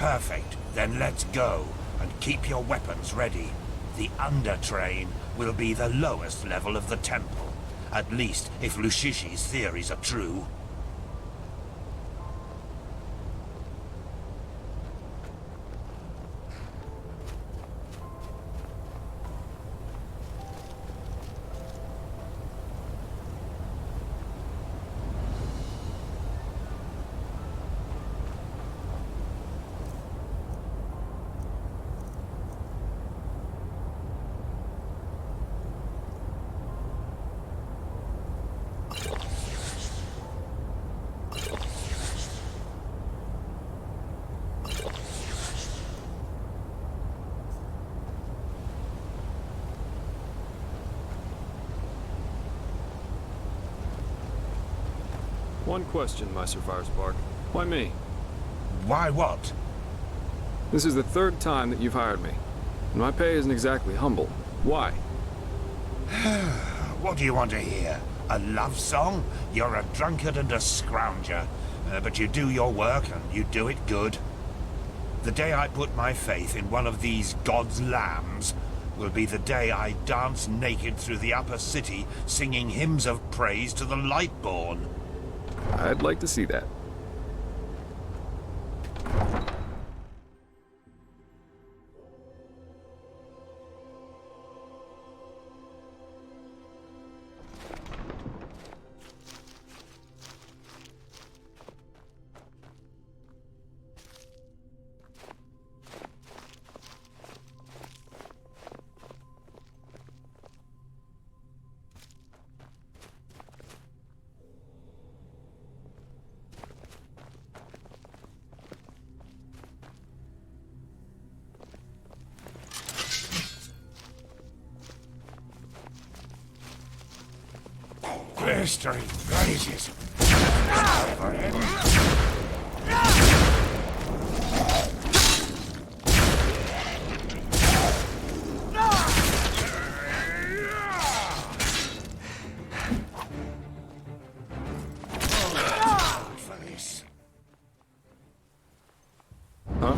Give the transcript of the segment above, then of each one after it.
Perfect. Then let's go, and keep your weapons ready. The undertrain will be the lowest level of the temple. At least, if Lushishi's theories are true. One question, my Sir Firespark. Why me? Why what? This is the third time that you've hired me, and my pay isn't exactly humble. Why? What do you want to hear? A love song? You're a drunkard and a scrounger, but you do your work and you do it good. The day I put my faith in one of these God's lambs will be the day I dance naked through the upper city singing hymns of praise to the Lightborn. I'd like to see that. Blistering blazes. For him. For this. Huh?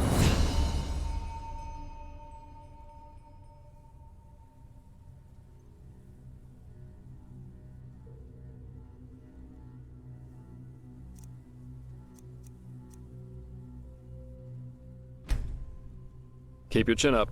Keep your chin up.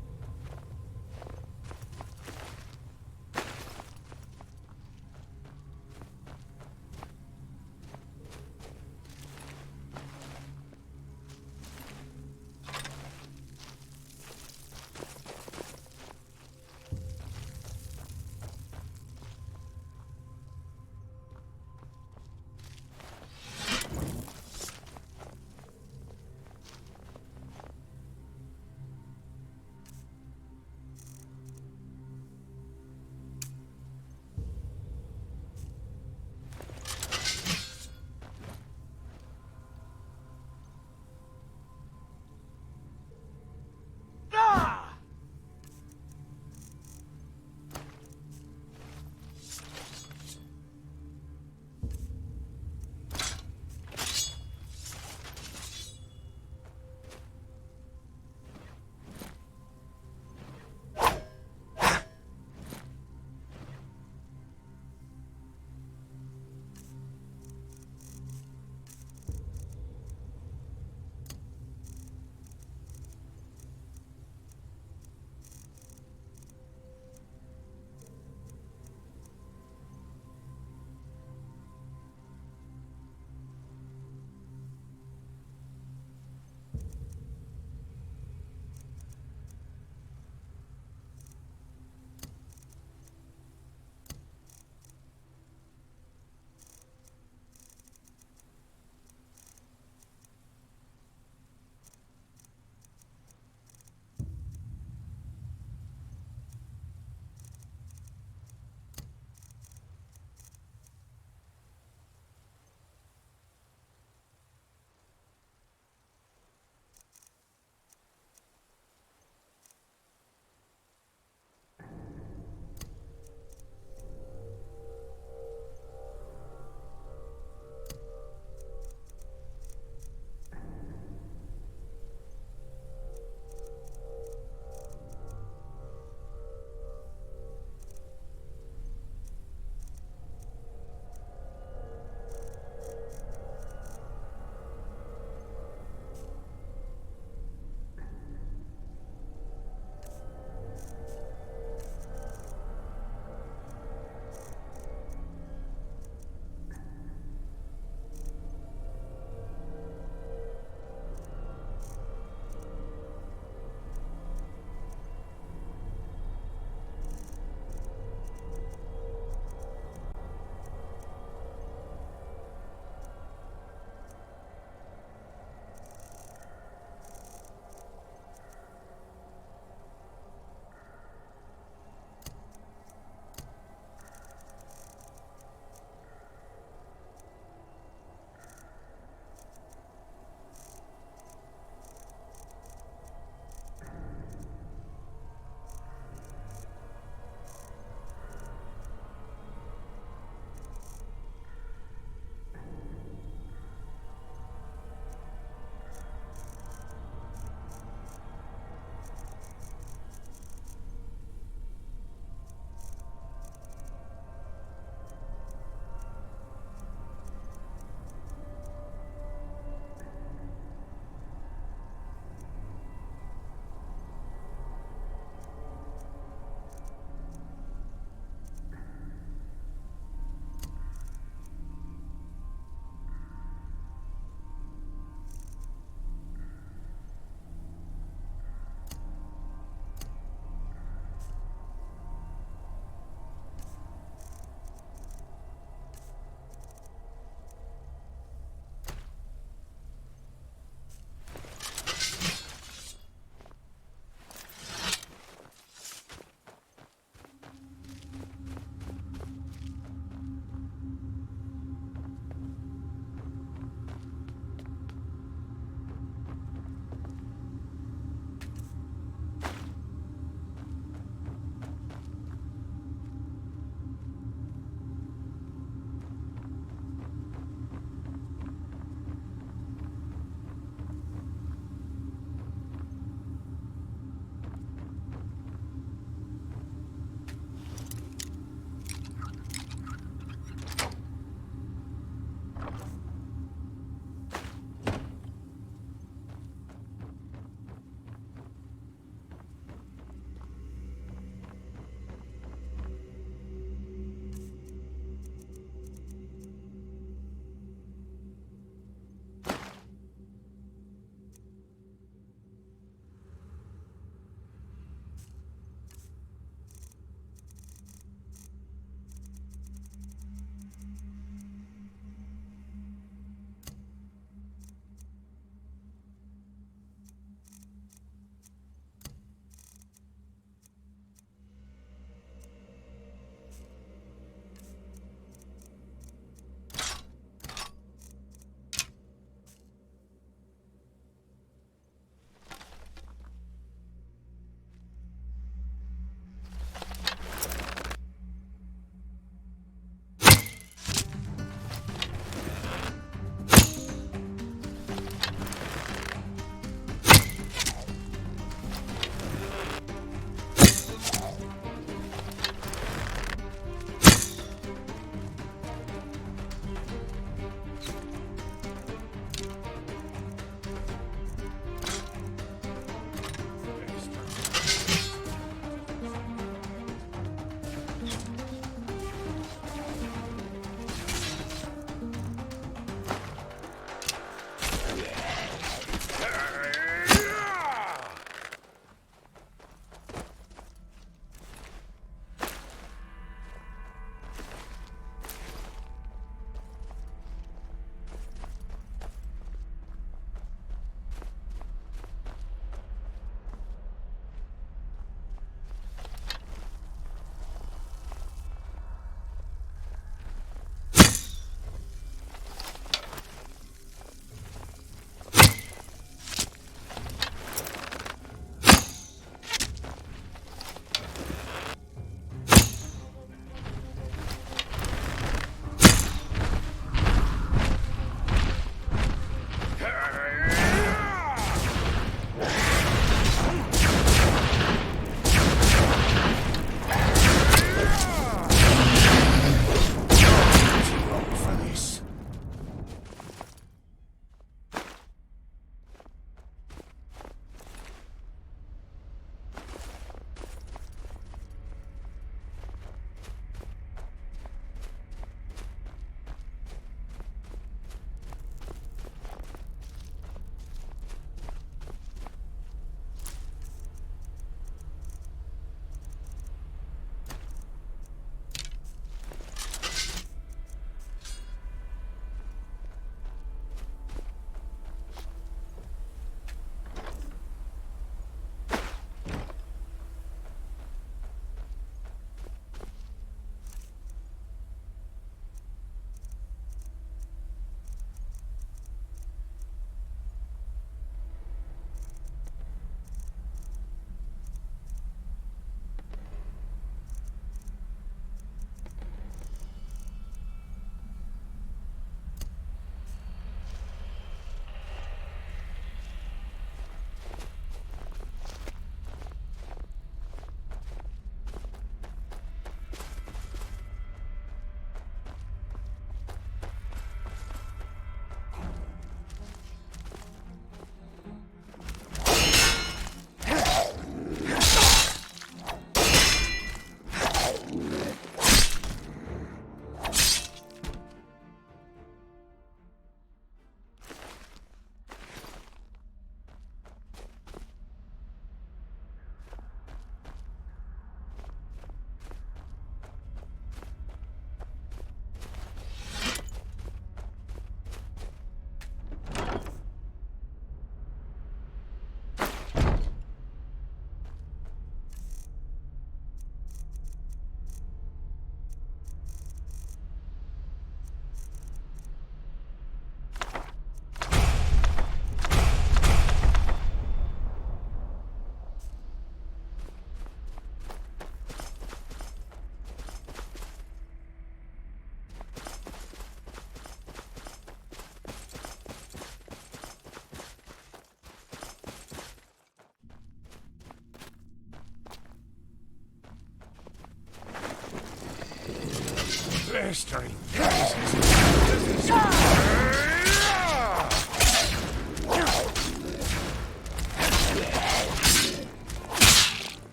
Blistering.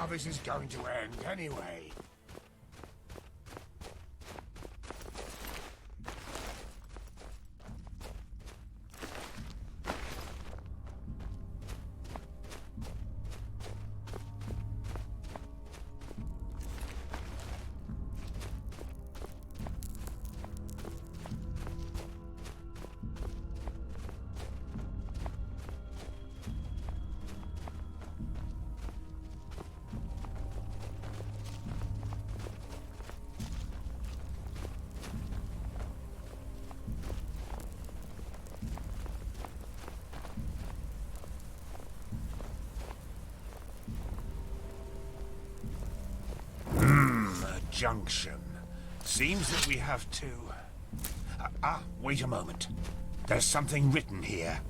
This is going to end anyway. Junction. Seems that we have to... wait a moment. There's something written here.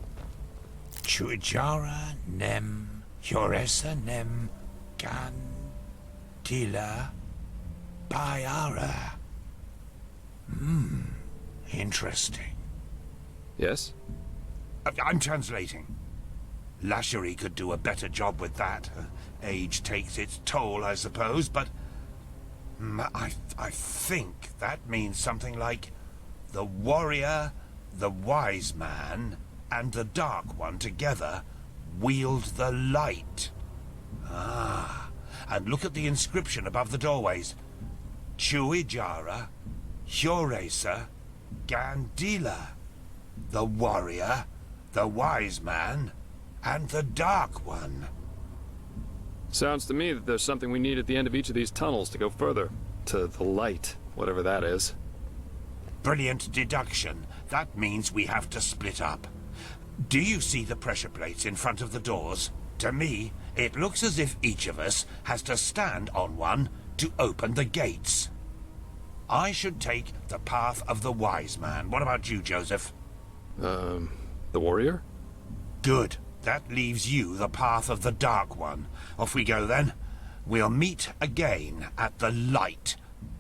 Chujara nem Uresa nem Gandila Bayara. Interesting. Yes? I'm translating. Lashery could do a better job with that. Age takes its toll, I suppose, but... I think that means something like the warrior, the wise man, and the dark one together wield the light. Ah, and look at the inscription above the doorways. Chuijara, Uresa, Gandila. The warrior, the wise man, and the dark one. Sounds to me that there's something we need at the end of each of these tunnels to go further. To the light, whatever that is. Brilliant deduction. That means we have to split up. Do you see the pressure plates in front of the doors? To me, it looks as if each of us has to stand on one to open the gates. I should take the path of the wise man. What about you, Joseph? The warrior? Good. That leaves you the path of the Dark One. Off we go, then. We'll meet again at the light.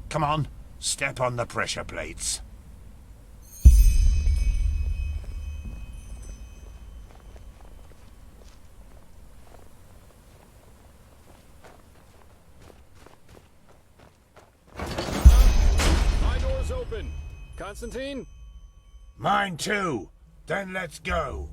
Come on, step on the pressure plates. My door's open. Constantine? Mine too. Then let's go.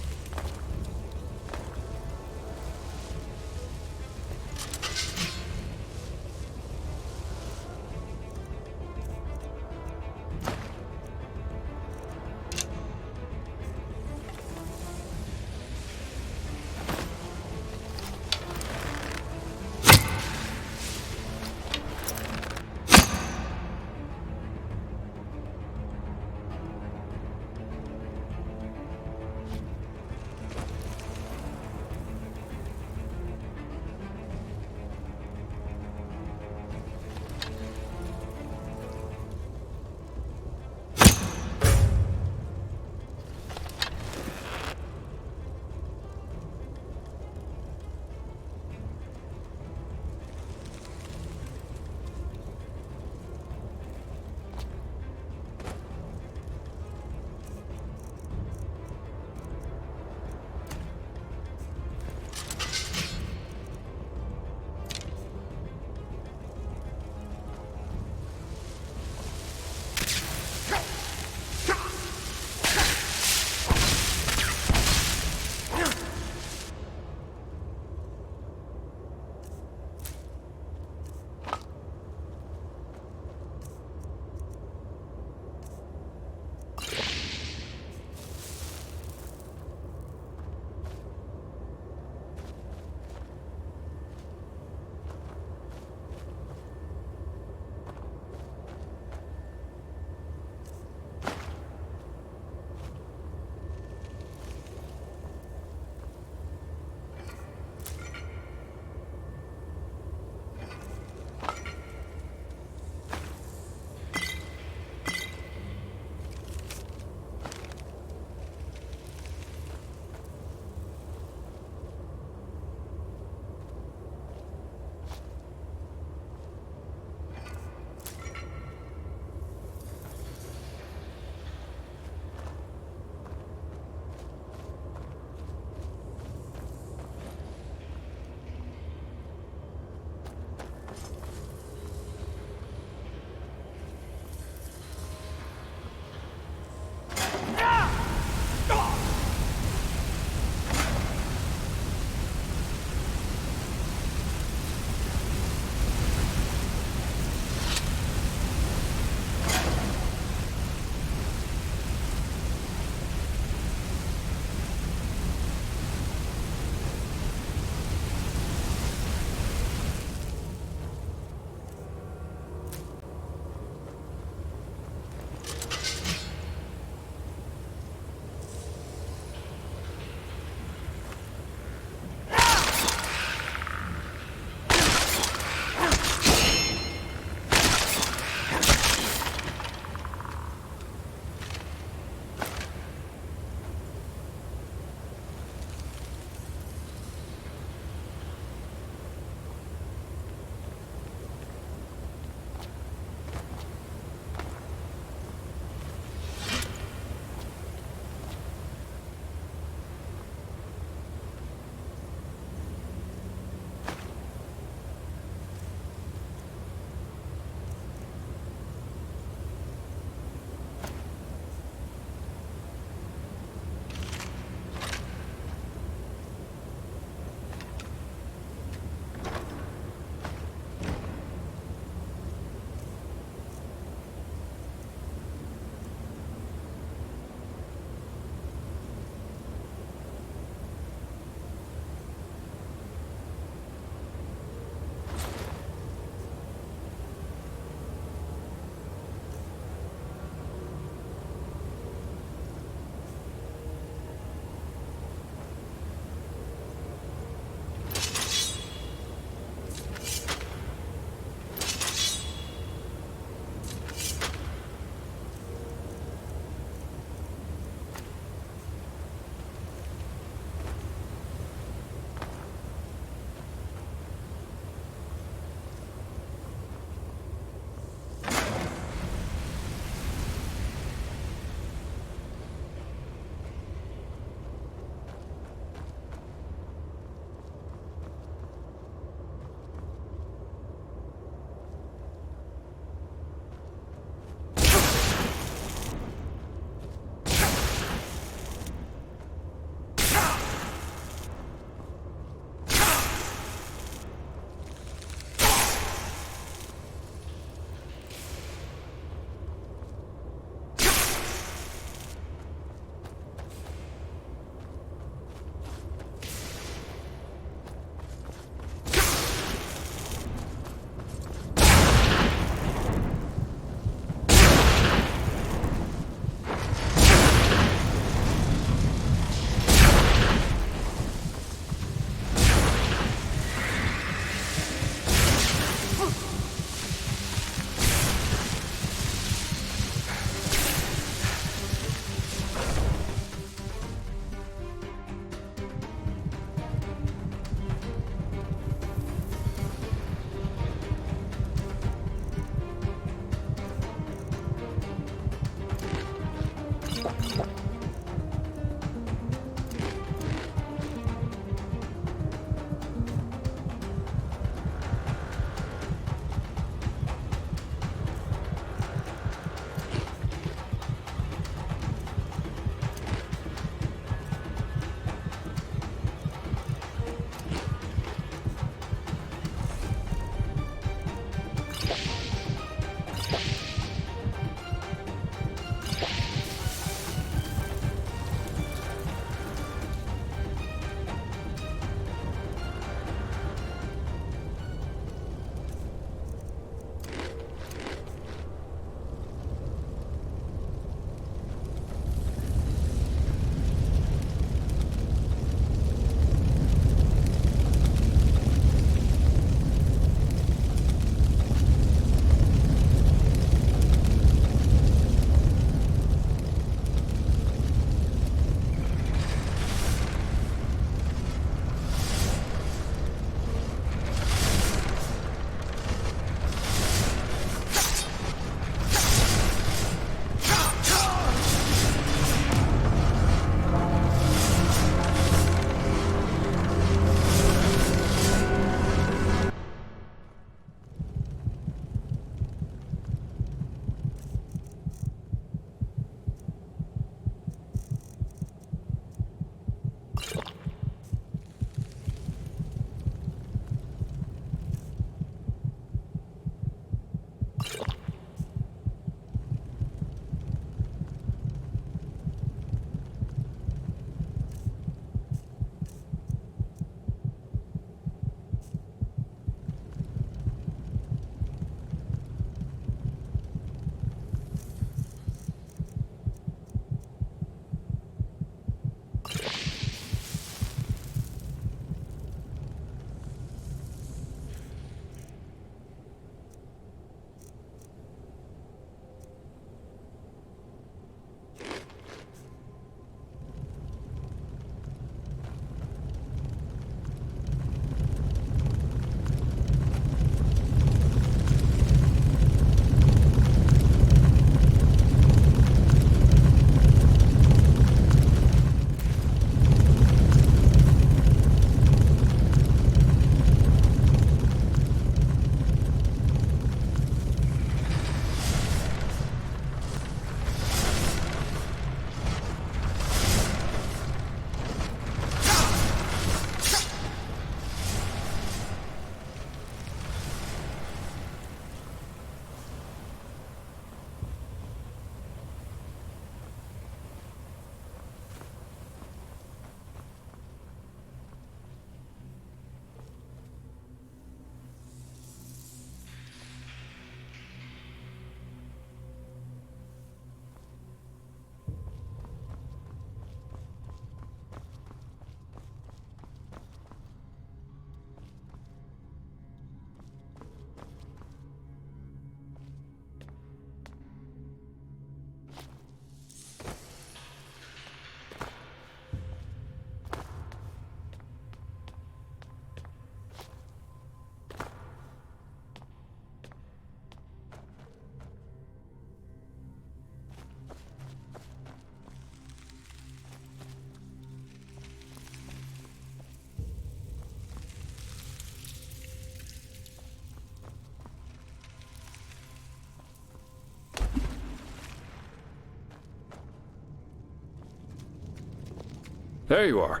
There you are.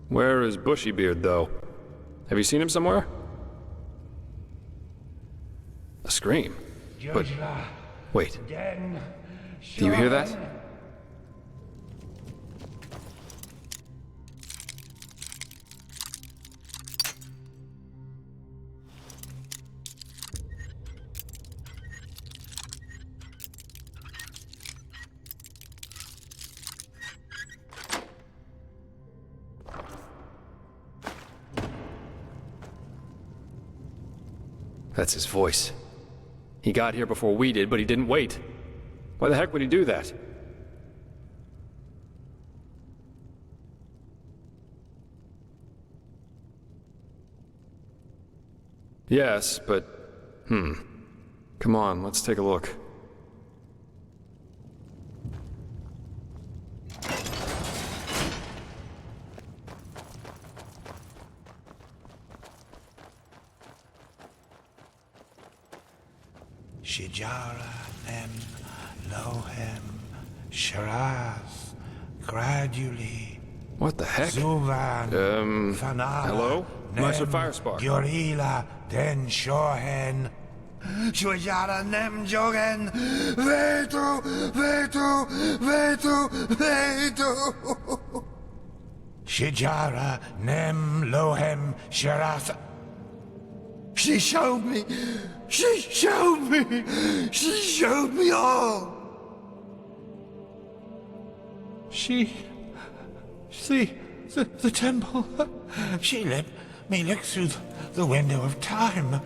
Where is Bushybeard, though? Have you seen him somewhere? A scream? But... wait. Do you hear that? That's his voice. He got here before we did, but he didn't wait. Why the heck would he do that? Yes, but... Come on, let's take a look. Shijara, Nem, Lohem, Shiraz, gradually. What the heck? Zuvan, Fanala, hello? Master Firespark. Yorila, Den Shohen. Shijara, Nem, Jogen, Vetu, Vetu, Vetu, Vetu. Shijara, Nem, Lohem, Shiraz. She showed me. She showed me. She showed me all. The temple. She let me look through the window of time,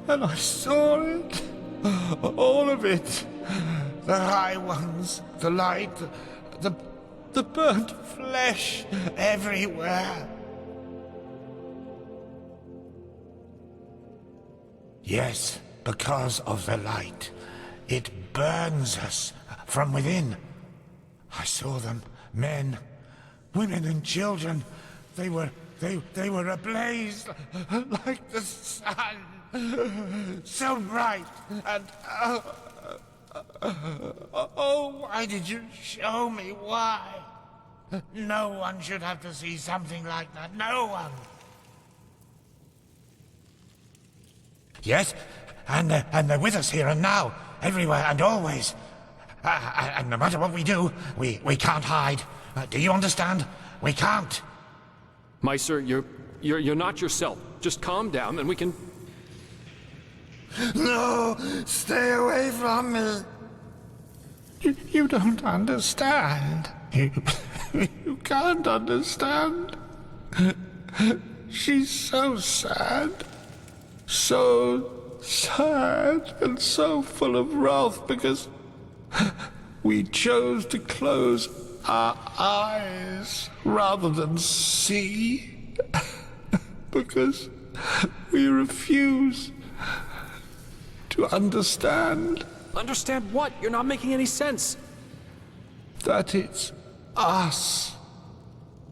and I saw it. All of it. The high ones, the light, the burnt flesh everywhere. Yes, because of the light. It burns us from within. I saw them, men, women and children. They were ablaze like the sun. So bright and... oh, why did you show me? Why? No one should have to see something like that. No one. Yes, and they're with us here and now, everywhere and always. And no matter what we do, we can't hide. Do you understand? We can't. Meister, you're not yourself. Just calm down and we can... No, stay away from me. You don't understand. You can't understand. She's so sad. So sad and so full of wrath because we chose to close our eyes rather than see. Because we refuse to understand. Understand what? You're not making any sense. That it's us.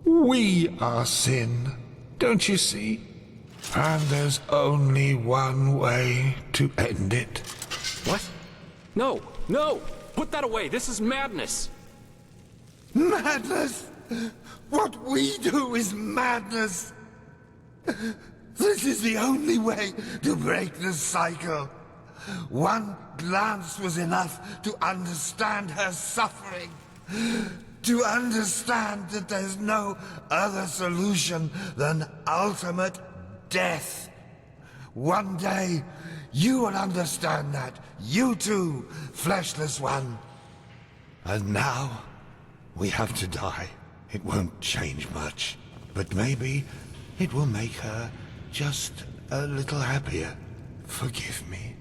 We are sin. Don't you see? And there's only one way to end it. What? No, no! Put that away! This is madness! Madness? What we do is madness. This is the only way to break the cycle. One glance was enough to understand her suffering. To understand that there's no other solution than ultimate death. One day, you will understand that. You too, fleshless one. And now, we have to die. It won't change much. But maybe it will make her just a little happier. Forgive me.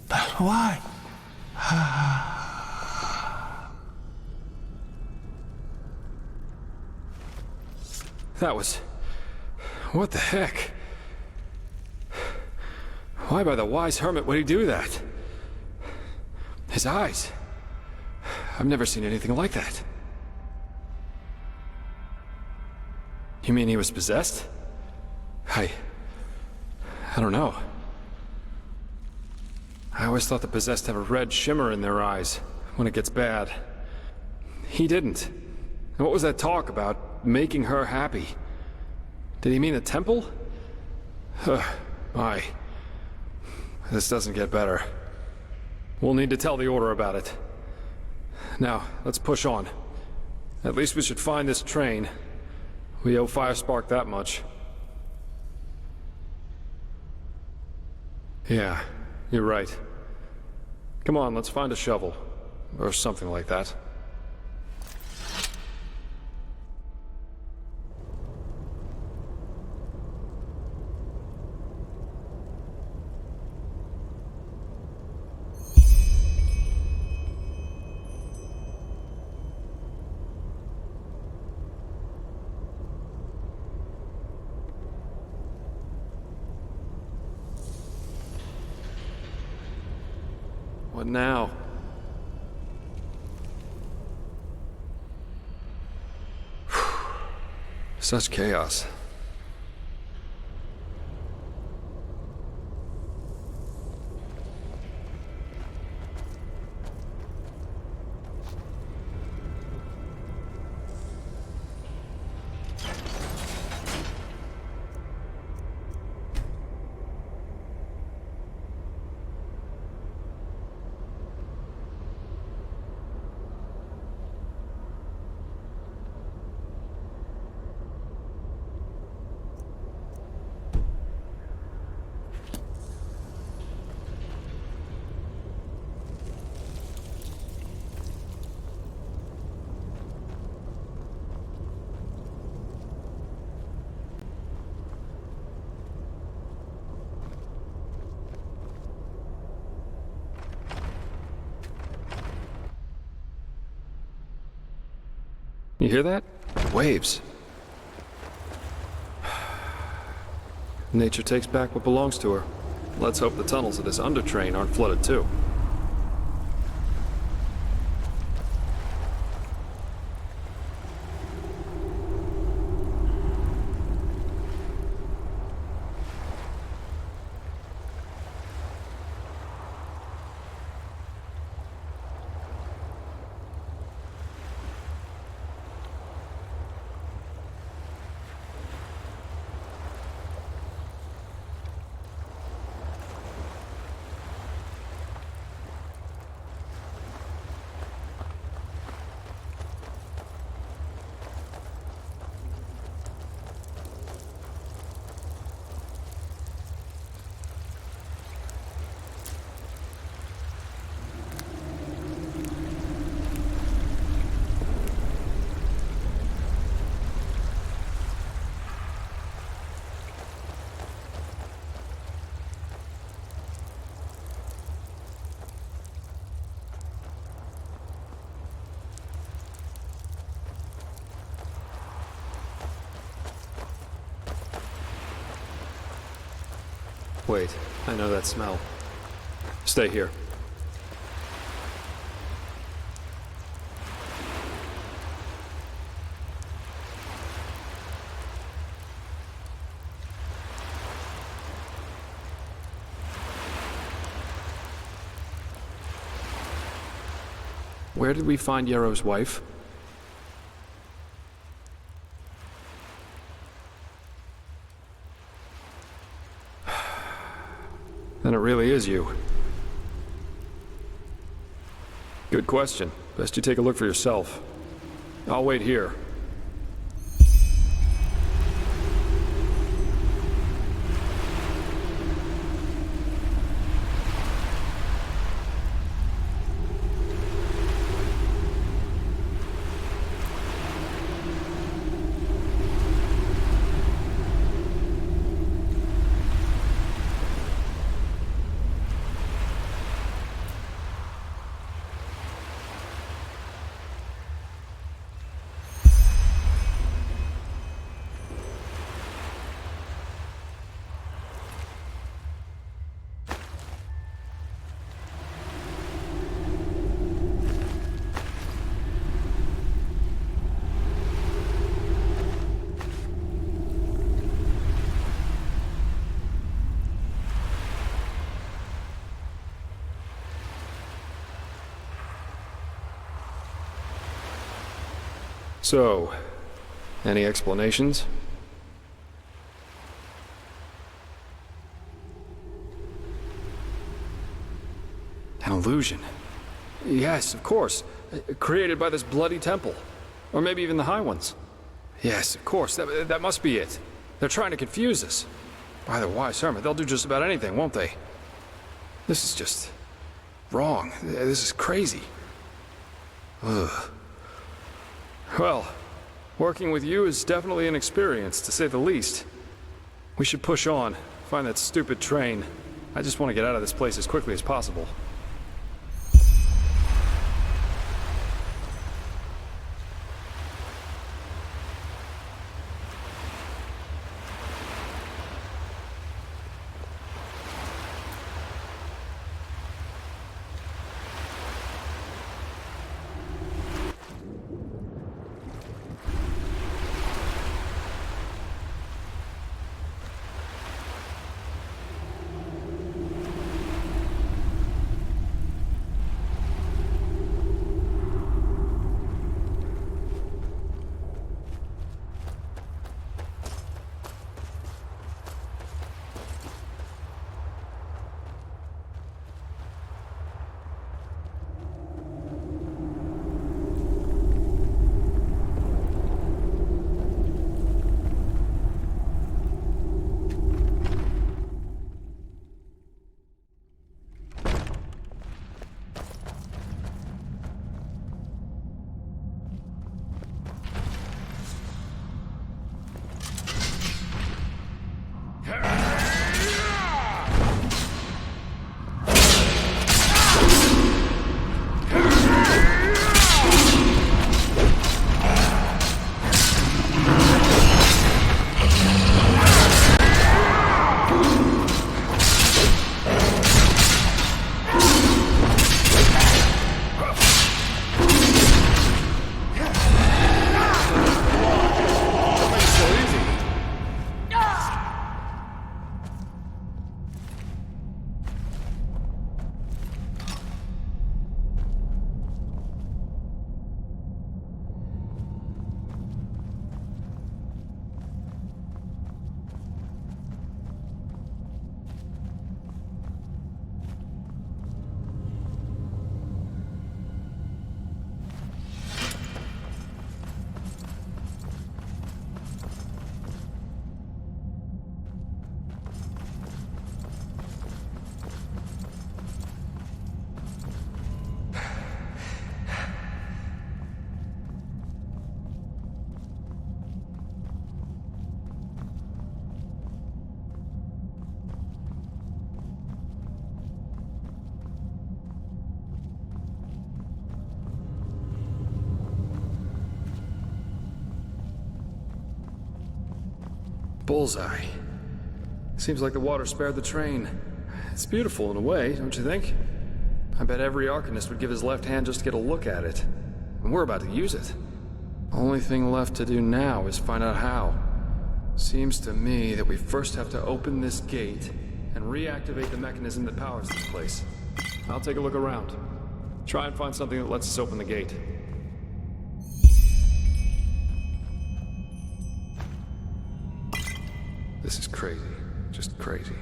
But why? That was... what the heck? Why by the wise hermit would he do that? His eyes. I've never seen anything like that. You mean he was possessed? I don't know. I always thought the possessed have a red shimmer in their eyes when it gets bad. He didn't. And what was that talk about making her happy? Did he mean a temple? My. This doesn't get better. We'll need to tell the Order about it. Now, let's push on. At least we should find this train. We owe Firespark that much. Yeah, you're right. Come on, let's find a shovel. Or something like that. What now? Such chaos. You hear that? Waves. Nature takes back what belongs to her. Let's hope the tunnels of this undertrain aren't flooded too. Wait, I know that smell. Stay here. Where did we find Yarrow's wife? Then it really is you. Good question. Best you take a look for yourself. I'll wait here. So, any explanations? An illusion. Yes, of course. Created by this bloody temple. Or maybe even the High Ones. Yes, of course. That must be it. They're trying to confuse us. By the wise hermit, they'll do just about anything, won't they? This is just... wrong. This is crazy. Ugh. Well, working with you is definitely an experience, to say the least. We should push on, find that stupid train. I just want to get out of this place as quickly as possible. Bullseye. Seems like the water spared the train. It's beautiful in a way, don't you think? I bet every Arcanist would give his left hand just to get a look at it. And we're about to use it. Only thing left to do now is find out how. Seems to me that we first have to open this gate and reactivate the mechanism that powers this place. I'll take a look around. Try and find something that lets us open the gate. This is crazy. Just crazy.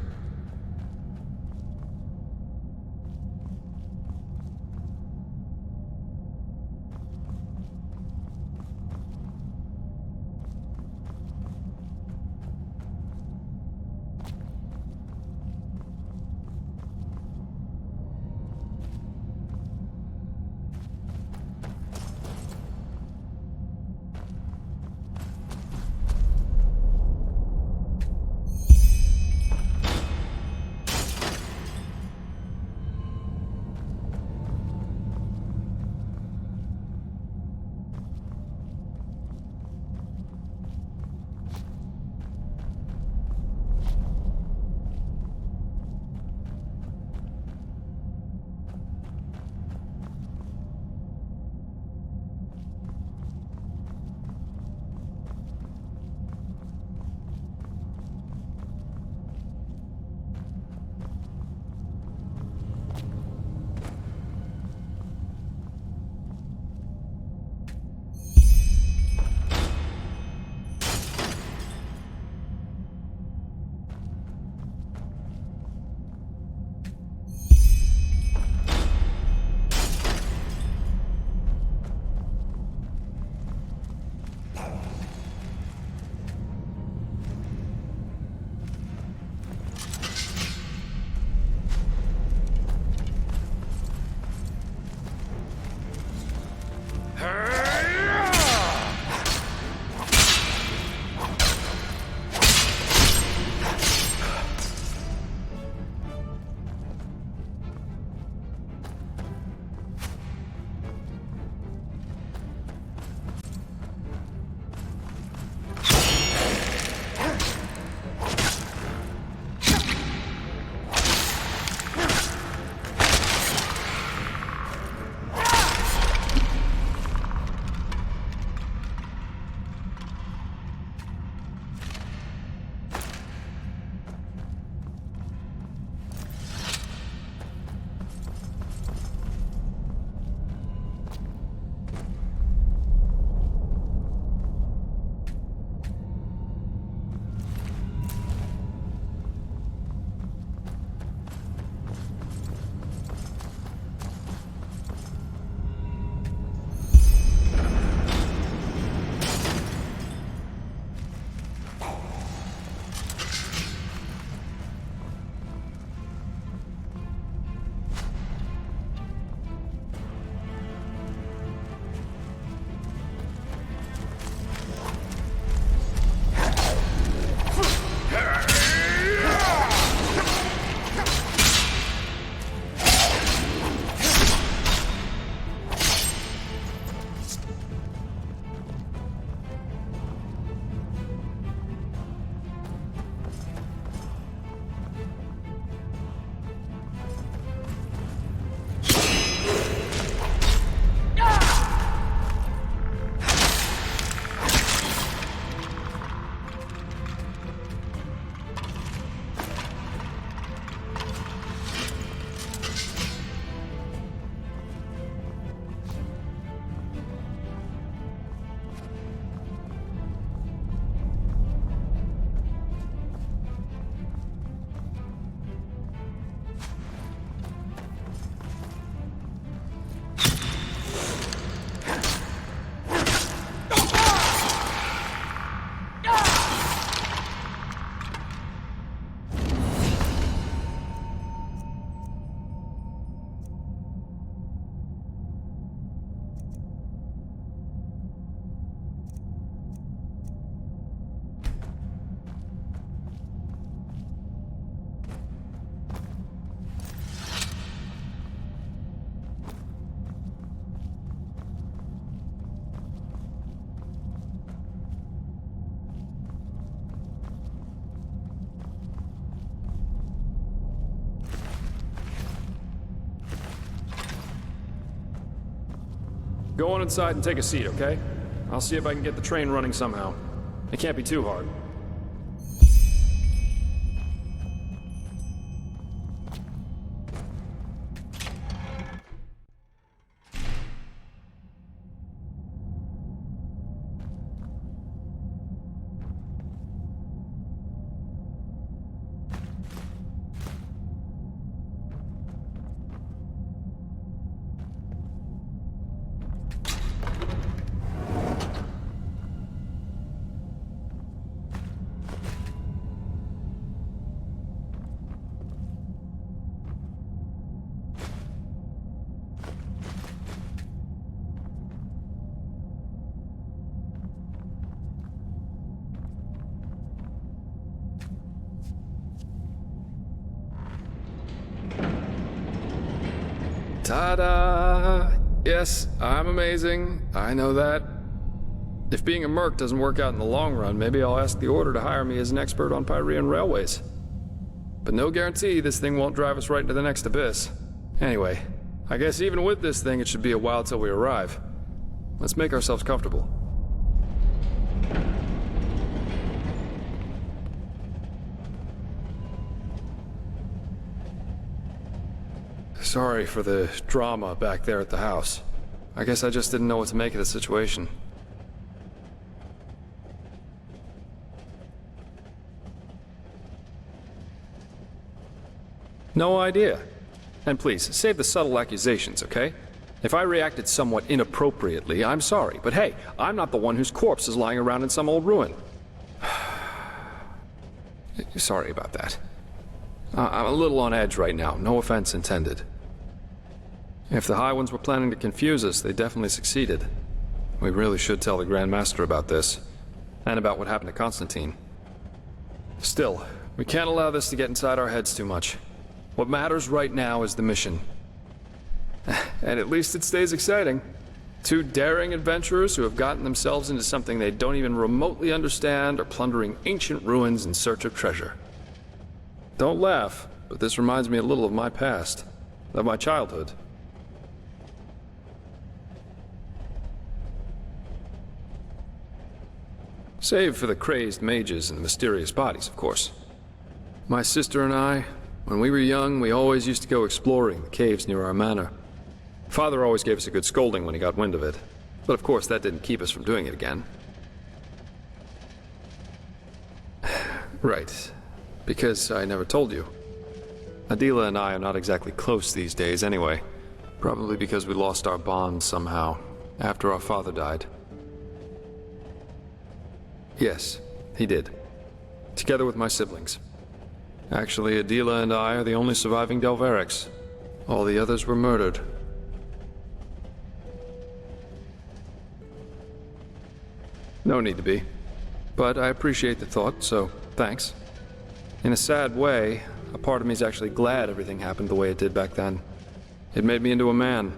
Go on inside and take a seat, okay? I'll see if I can get the train running somehow. It can't be too hard. Ta-da! Yes, I'm amazing. I know that. If being a merc doesn't work out in the long run, maybe I'll ask the Order to hire me as an expert on Pyrean railways. But no guarantee this thing won't drive us right into the next abyss. Anyway, I guess even with this thing, it should be a while till we arrive. Let's make ourselves comfortable. Sorry for the drama back there at the house. I guess I just didn't know what to make of the situation. No idea. And please, save the subtle accusations, okay? If I reacted somewhat inappropriately, I'm sorry. But hey, I'm not the one whose corpse is lying around in some old ruin. Sorry about that. I'm a little on edge right now, no offense intended. If the High Ones were planning to confuse us, they definitely succeeded. We really should tell the Grand Master about this, and about what happened to Constantine. Still, we can't allow this to get inside our heads too much. What matters right now is the mission. And at least it stays exciting. Two daring adventurers who have gotten themselves into something they don't even remotely understand are plundering ancient ruins in search of treasure. Don't laugh, but this reminds me a little of my past, of my childhood. Save for the crazed mages and the mysterious bodies, of course. My sister and I, when we were young, we always used to go exploring the caves near our manor. Father always gave us a good scolding when he got wind of it, but of course that didn't keep us from doing it again. Right, because I never told you. Adila and I are not exactly close these days anyway, probably because we lost our bond somehow, after our father died. Yes, he did. Together with my siblings. Actually, Adila and I are the only surviving Delverics. All the others were murdered. No need to be. But I appreciate the thought, so thanks. In a sad way, a part of me is actually glad everything happened the way it did back then. It made me into a man,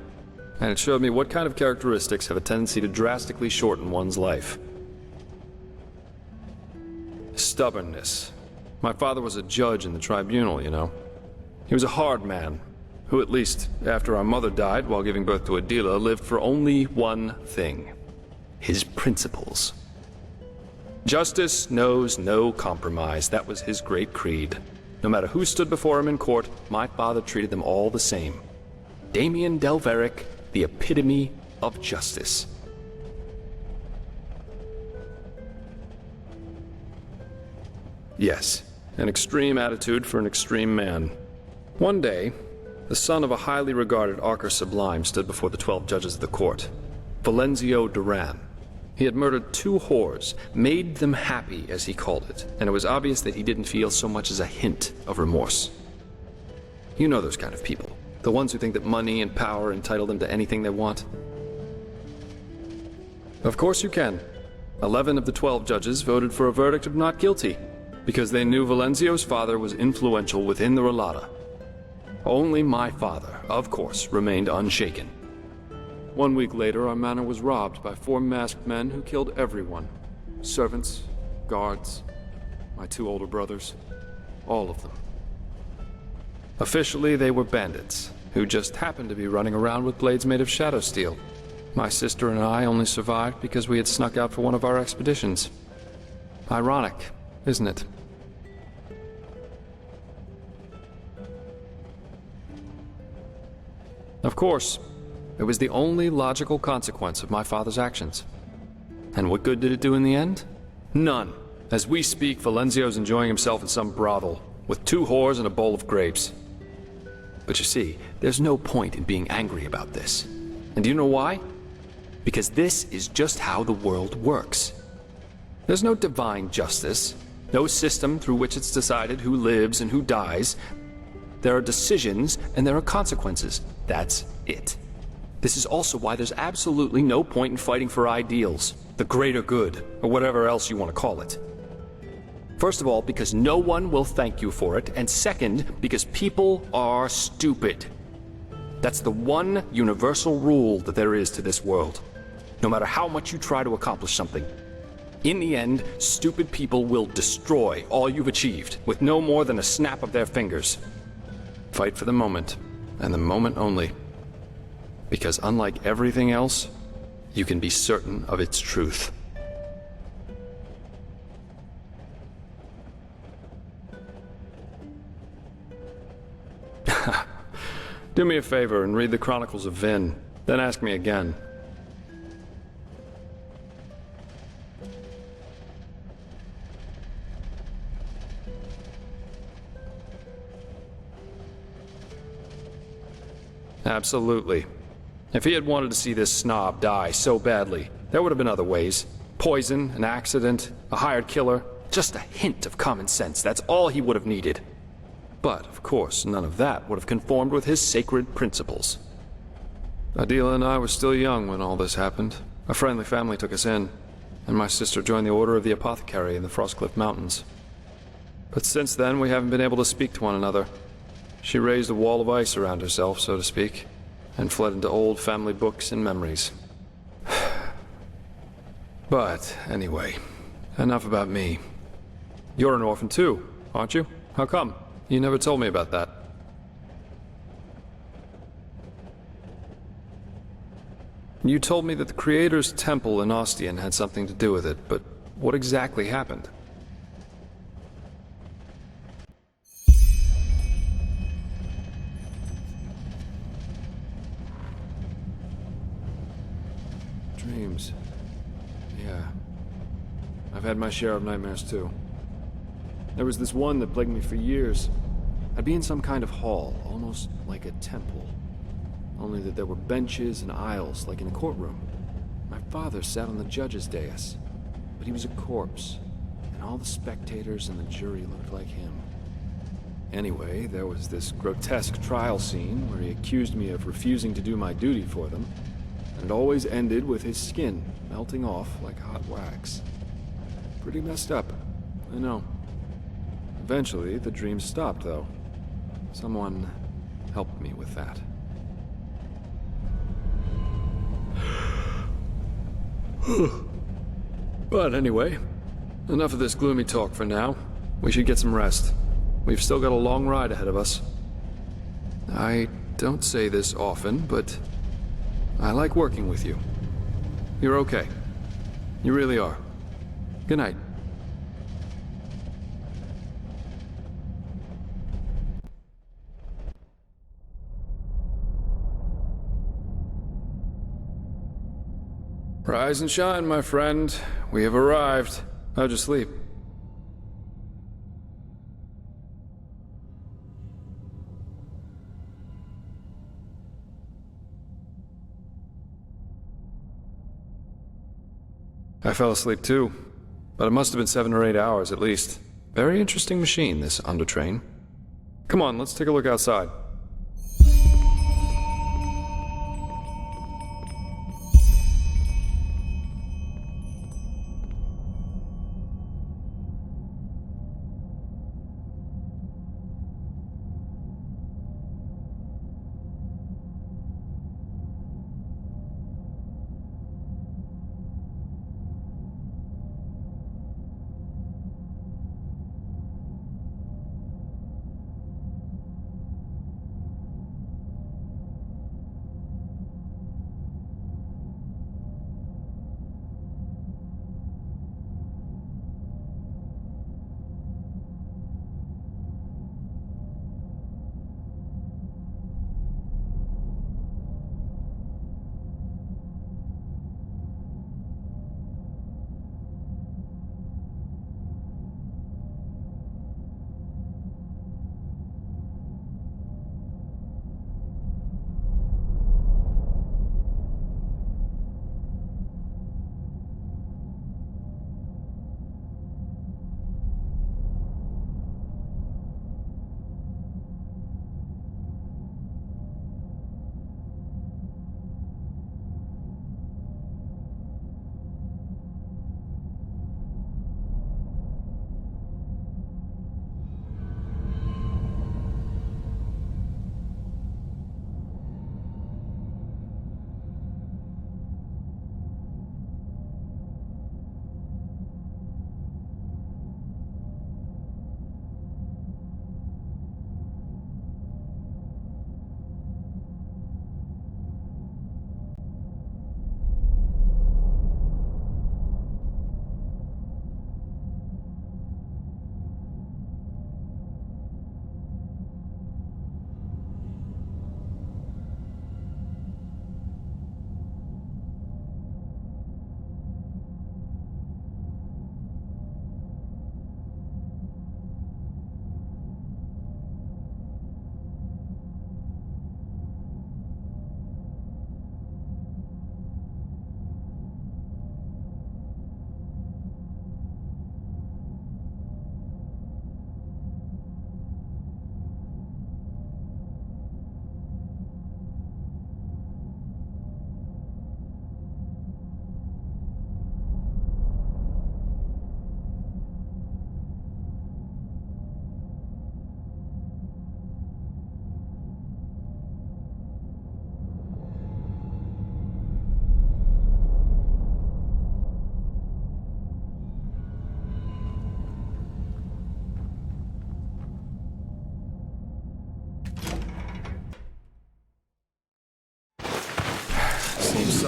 and it showed me what kind of characteristics have a tendency to drastically shorten one's life. Stubbornness. My father was a judge in the tribunal, you know. He was a hard man, who at least, after our mother died while giving birth to Adila, lived for only one thing. His principles. Justice knows no compromise. That was his great creed. No matter who stood before him in court, my father treated them all the same. Damien Delveric, the epitome of justice. Yes, an extreme attitude for an extreme man. One day, the son of a highly regarded Archer Sublime stood before the 12 judges of the court. Valenzio Duran. He had murdered 2 whores, made them happy, as he called it, and it was obvious that he didn't feel so much as a hint of remorse. You know those kind of people. The ones who think that money and power entitle them to anything they want. Of course you can. 11 of the 12 judges voted for a verdict of not guilty, because they knew Valenzio's father was influential within the Relata. Only my father, of course, remained unshaken. 1 week later, our manor was robbed by 4 masked men who killed everyone. Servants, guards, my 2 older brothers, all of them. Officially, they were bandits, who just happened to be running around with blades made of shadow steel. My sister and I only survived because we had snuck out for one of our expeditions. Ironic, isn't it? Of course, it was the only logical consequence of my father's actions. And what good did it do in the end? None. As we speak, Valenzio's enjoying himself in some brothel, with 2 whores and a bowl of grapes. But you see, there's no point in being angry about this. And do you know why? Because this is just how the world works. There's no divine justice, no system through which it's decided who lives and who dies. There are decisions and there are consequences. That's it. This is also why there's absolutely no point in fighting for ideals, the greater good, or whatever else you want to call it. First of all, because no one will thank you for it, and second, because people are stupid. That's the one universal rule that there is to this world. No matter how much you try to accomplish something, in the end, stupid people will destroy all you've achieved with no more than a snap of their fingers. Fight for the moment, and the moment only. Because unlike everything else, you can be certain of its truth. Do me a favor and read the Chronicles of Vin, then ask me again. Absolutely. If he had wanted to see this snob die so badly, there would have been other ways. Poison, an accident, a hired killer, just a hint of common sense, that's all he would have needed. But, of course, none of that would have conformed with his sacred principles. Adela and I were still young when all this happened. A friendly family took us in, and my sister joined the Order of the Apothecary in the Frostcliff Mountains. But since then, we haven't been able to speak to one another. She raised a wall of ice around herself, so to speak, and fled into old family books and memories. But, anyway, enough about me. You're an orphan too, aren't you? How come? You never told me about that. You told me that the Creator's temple in Ostian had something to do with it, but what exactly happened? Dreams. Yeah. I've had my share of nightmares too. There was this one that plagued me for years. I'd be in some kind of hall, almost like a temple. Only that there were benches and aisles, like in a courtroom. My father sat on the judge's dais, but he was a corpse, and all the spectators and the jury looked like him. Anyway, there was this grotesque trial scene where he accused me of refusing to do my duty for them, and it always ended with his skin melting off like hot wax. Pretty messed up, I know. Eventually, the dreams stopped, though. Someone helped me with that. But anyway, enough of this gloomy talk for now. We should get some rest. We've still got a long ride ahead of us. I don't say this often, but I like working with you. You're okay. You really are. Good night. Rise and shine, my friend. We have arrived. How'd you sleep? I fell asleep too, but it must have been 7 or 8 hours at least. Very interesting machine, this undertrain. Come on, let's take a look outside.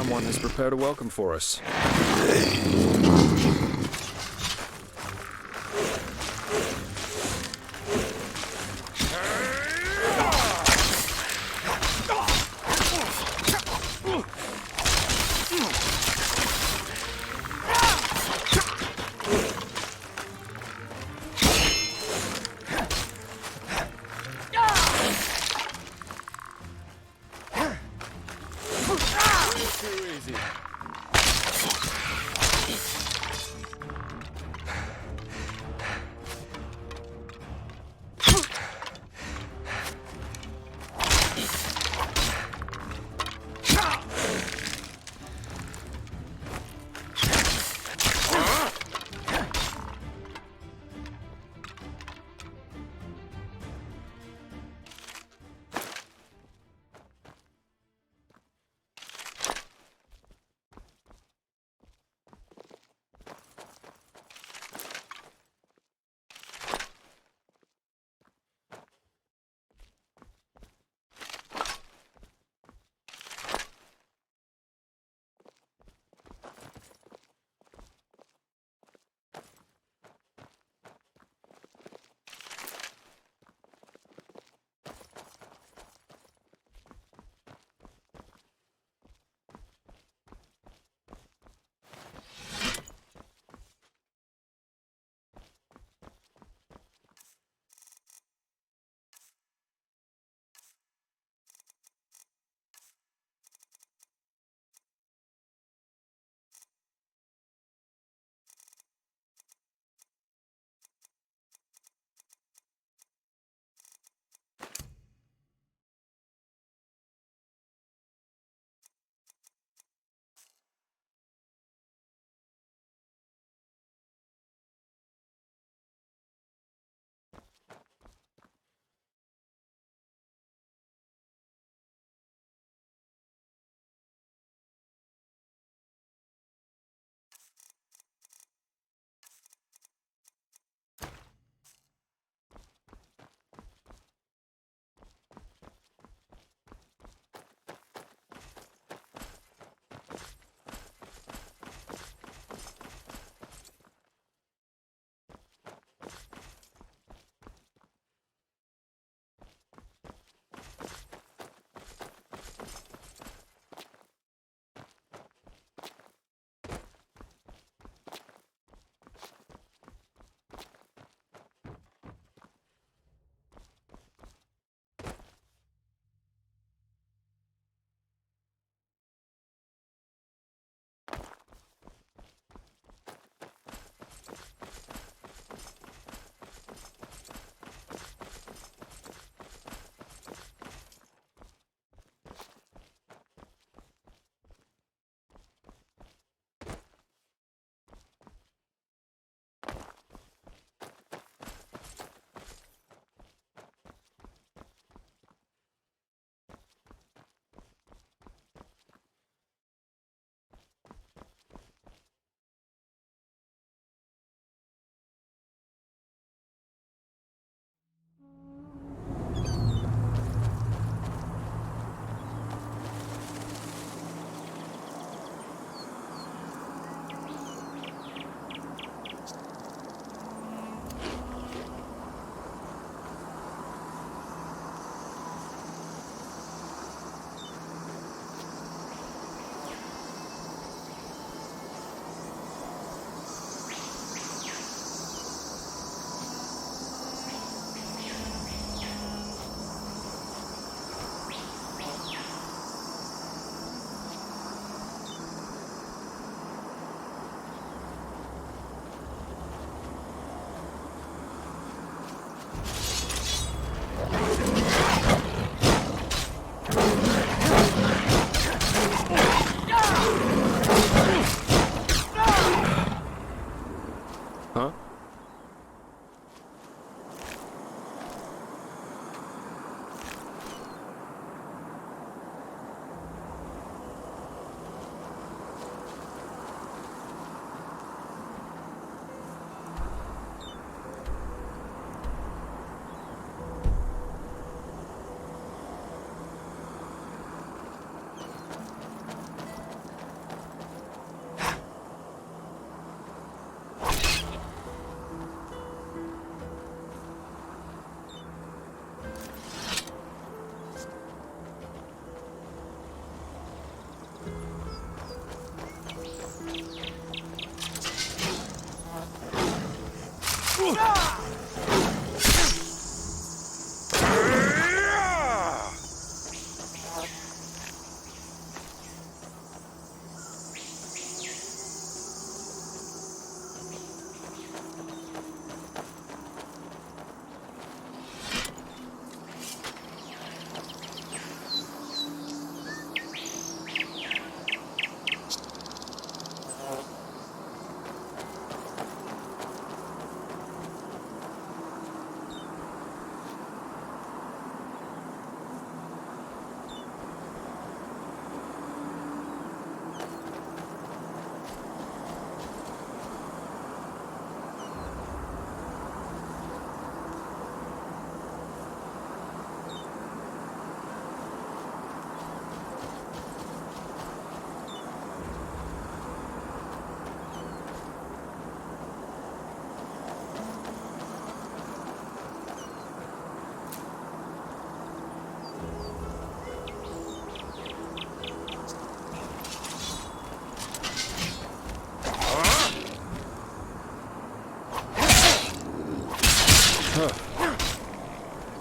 Someone has prepared a welcome for us.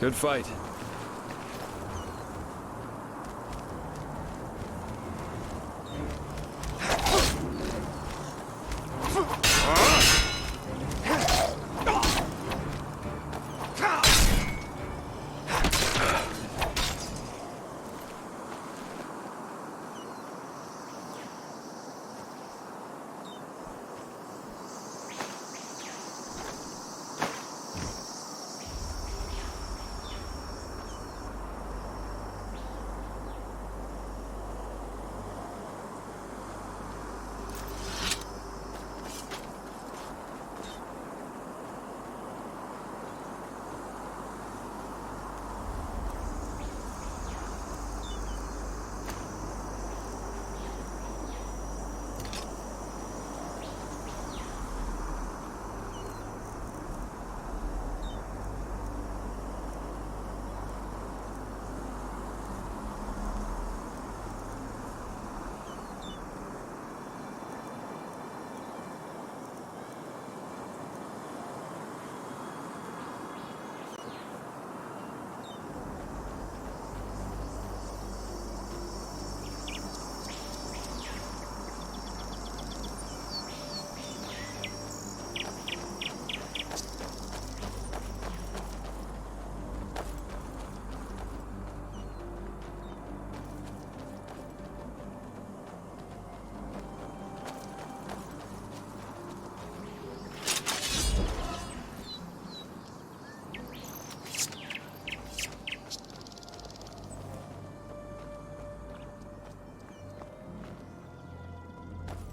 Good fight.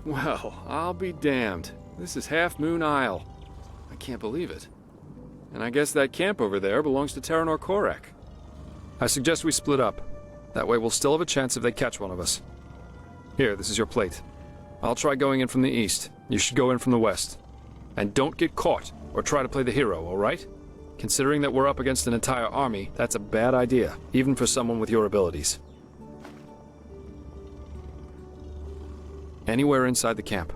Well, I'll be damned. This is Half Moon Isle. I can't believe it. And I guess that camp over there belongs to Terranor Korek. I suggest we split up. That way we'll still have a chance if they catch one of us. Here, this is your plate. I'll try going in from the east. You should go in from the west. And don't get caught, or try to play the hero, alright? Considering that we're up against an entire army, that's a bad idea, even for someone with your abilities. Anywhere inside the camp.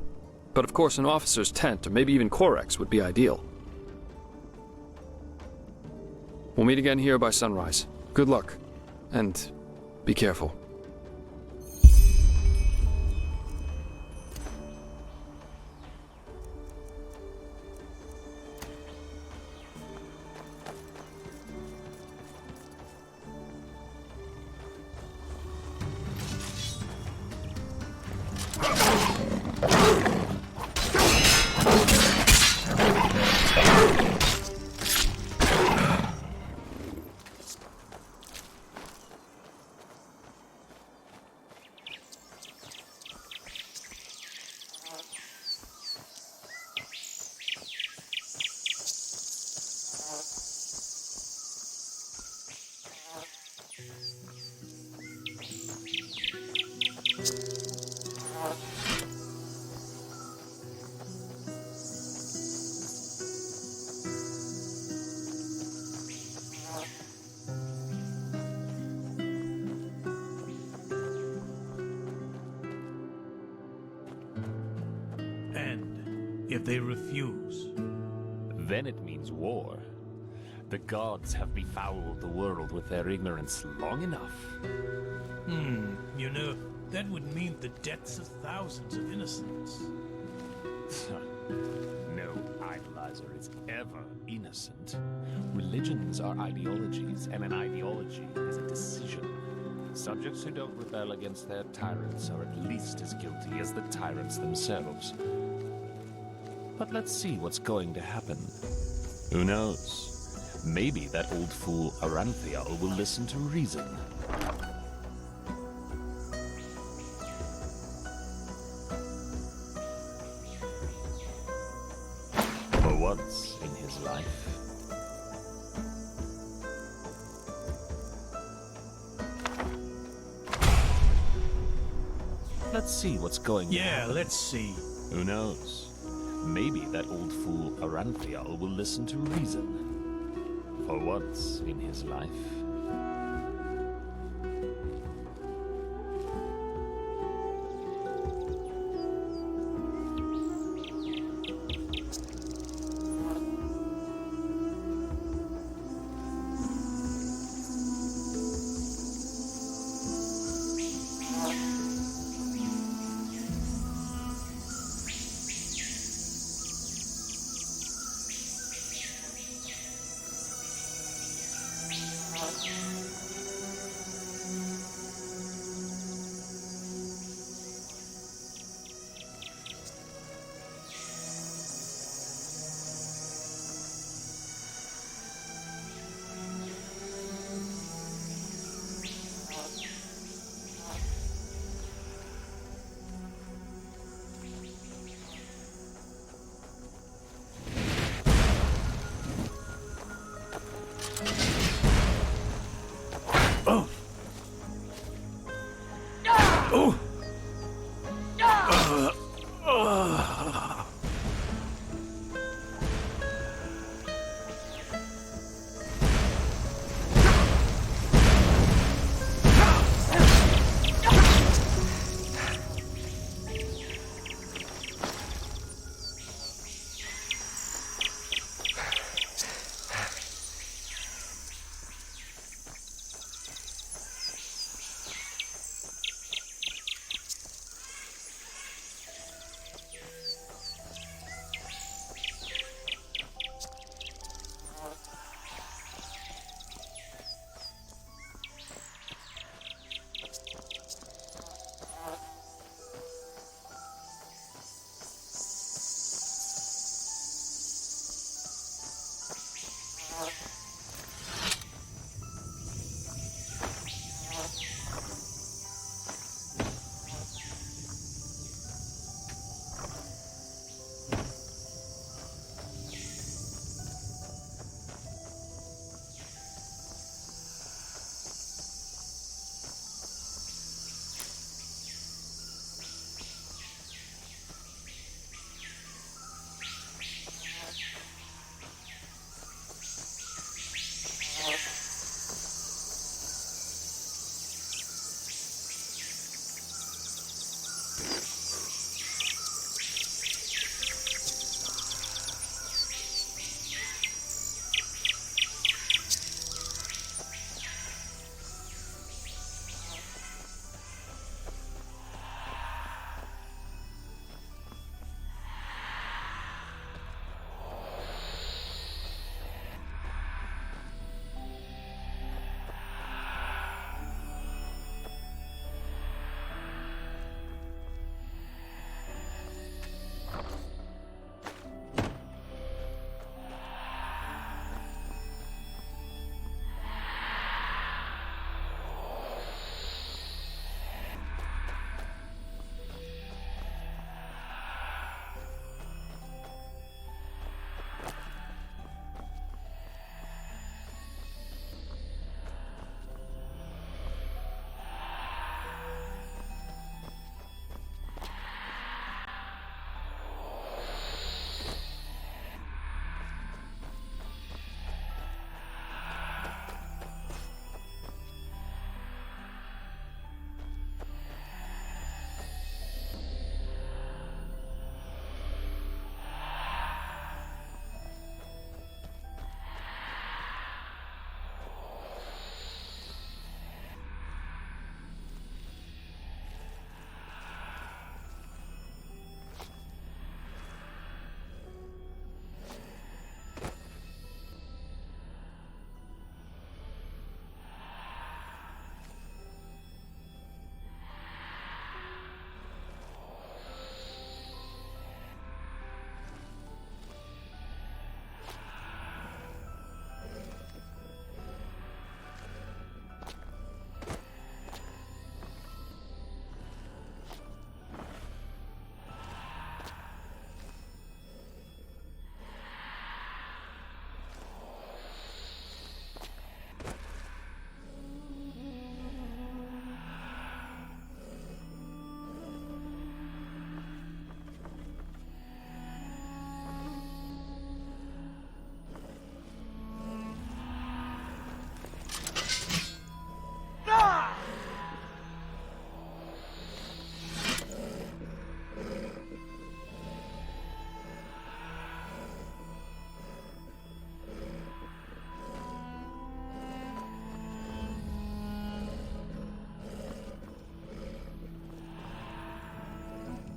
But of course an officer's tent, or maybe even Korek's, would be ideal. We'll meet again here by sunrise. Good luck, and be careful. If they refuse, then it means war. The gods have befouled the world with their ignorance long enough. You know, that would mean the deaths of thousands of innocents. No idolizer is ever innocent. Religions are ideologies, and an ideology is a decision. Subjects who don't rebel against their tyrants are at least as guilty as the tyrants themselves. But let's see what's going to happen. Who knows? Maybe that old fool Aranthiel will listen to reason. For once in his life. Let's see what's going to happen. Let's see. Who knows? Maybe that old fool Aranthiel will listen to reason. For once in his life.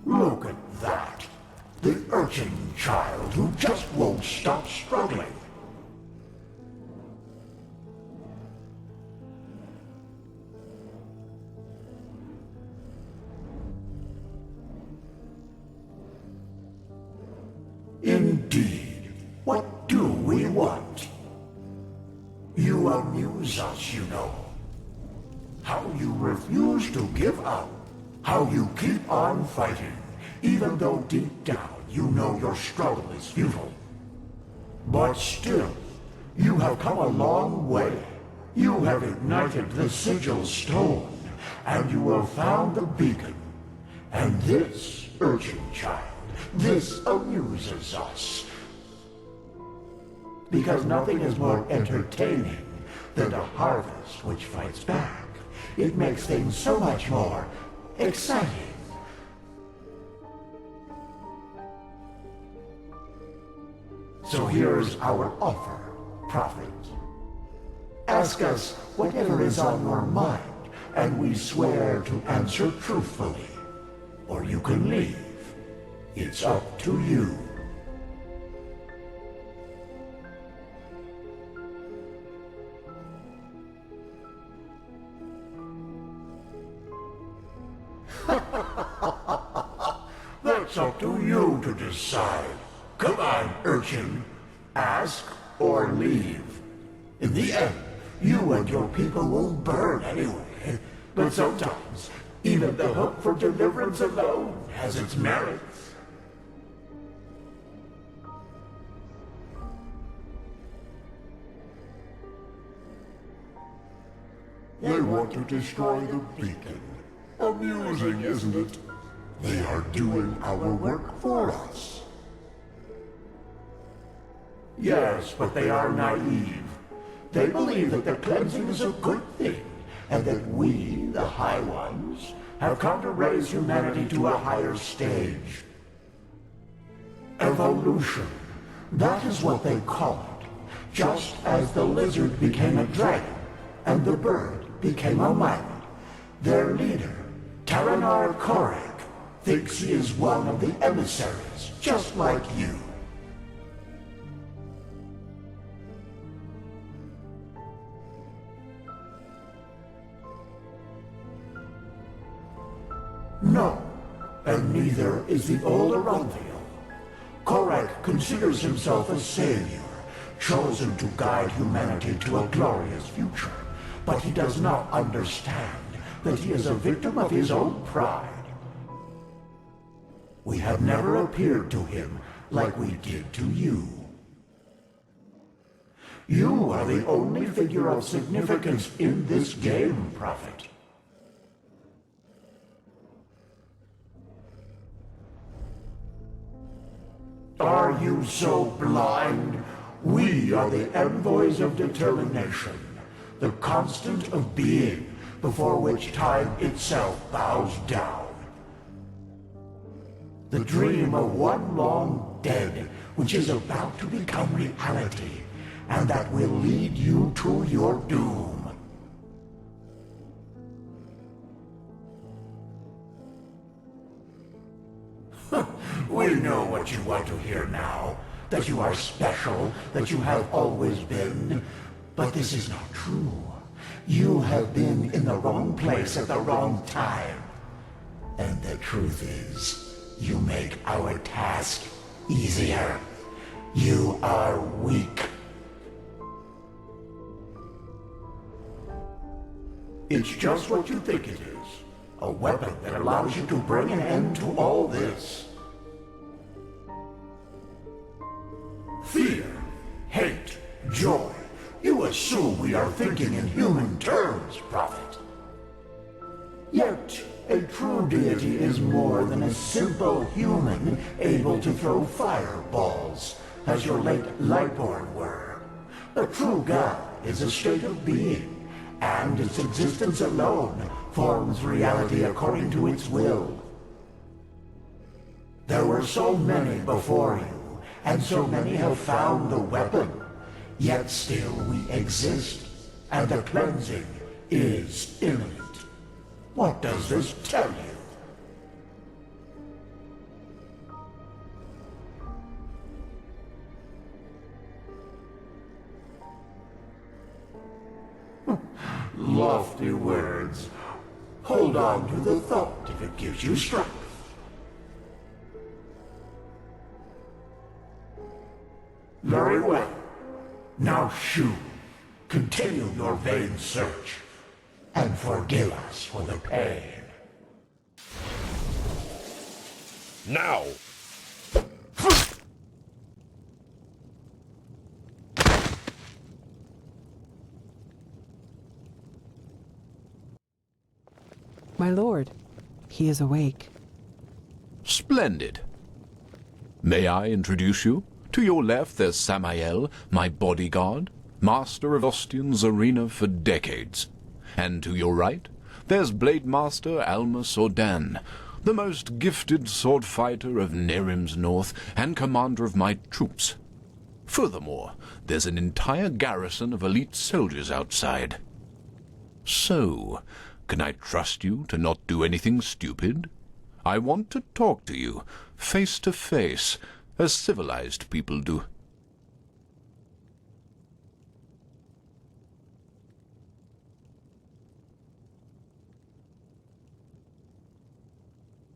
Look at that. The urchin child who just won't stop struggling. Indeed. What do we want? You amuse us, you know. How you refuse to give up. How you keep on fighting, even though deep down you know your struggle is futile. But still, you have come a long way. You have ignited the sigil stone, and you have found the beacon. And this, urchin child, this amuses us. Because nothing is more entertaining than a harvest which fights back. It makes things so much more exciting. So here's our offer, Prophet. Ask us whatever is on your mind, and we swear to answer truthfully. Or you can leave. It's up to you. That's up to you to decide. Come on, urchin. Ask or leave. In the end, you and your people will burn anyway. But sometimes, even the hope for deliverance alone has its merits. They want to destroy the beacon. Amusing, isn't it? They are doing our work for us. Yes, but they are naive. They believe that the cleansing is a good thing, and that we, the High Ones, have come to raise humanity to a higher stage. Evolution. That is what they call it. Just as the lizard became a dragon, and the bird became a man. Their leader, Taranar Korek, thinks he is one of the emissaries, just like you. No, and neither is the old Aranthio. Korek considers himself a savior, chosen to guide humanity to a glorious future, but he does not understand that he is a victim of his own pride. We have never appeared to him like we did to you. You are the only figure of significance in this game, Prophet. Are you so blind? We are the envoys of determination, the constant of being, before which time itself bows down. The dream of one long dead, which is about to become reality, and that will lead you to your doom. We know what you want to hear now, that you are special, that you have always been, but this is not true. You have been in the wrong place at the wrong time. And the truth is, you make our task easier. You are weak. It's just what you think it is. A weapon that allows you to bring an end to all this. Fear, hate, joy. You assume we are thinking in human terms, Prophet. Yet, a true deity is more than a simple human able to throw fireballs, as your late Lightborn were. A true god is a state of being, and its existence alone forms reality according to its will. There were so many before you, and so many have found the weapon. Yet still we exist, and the cleansing is imminent. What does this tell you? Lofty words. Hold on to the thought if it gives you strength. Very well. Now Shu, continue your vain search, and forgive us for the pain. Now! My lord, he is awake. Splendid. May I introduce you? To your left there's Samael, my bodyguard, master of Ostian's arena for decades. And to your right, there's Blade Master Alma Sordan, the most gifted sword fighter of Nerim's north and commander of my troops. Furthermore, there's an entire garrison of elite soldiers outside. So, can I trust you to not do anything stupid? I want to talk to you, face to face, as civilized people do.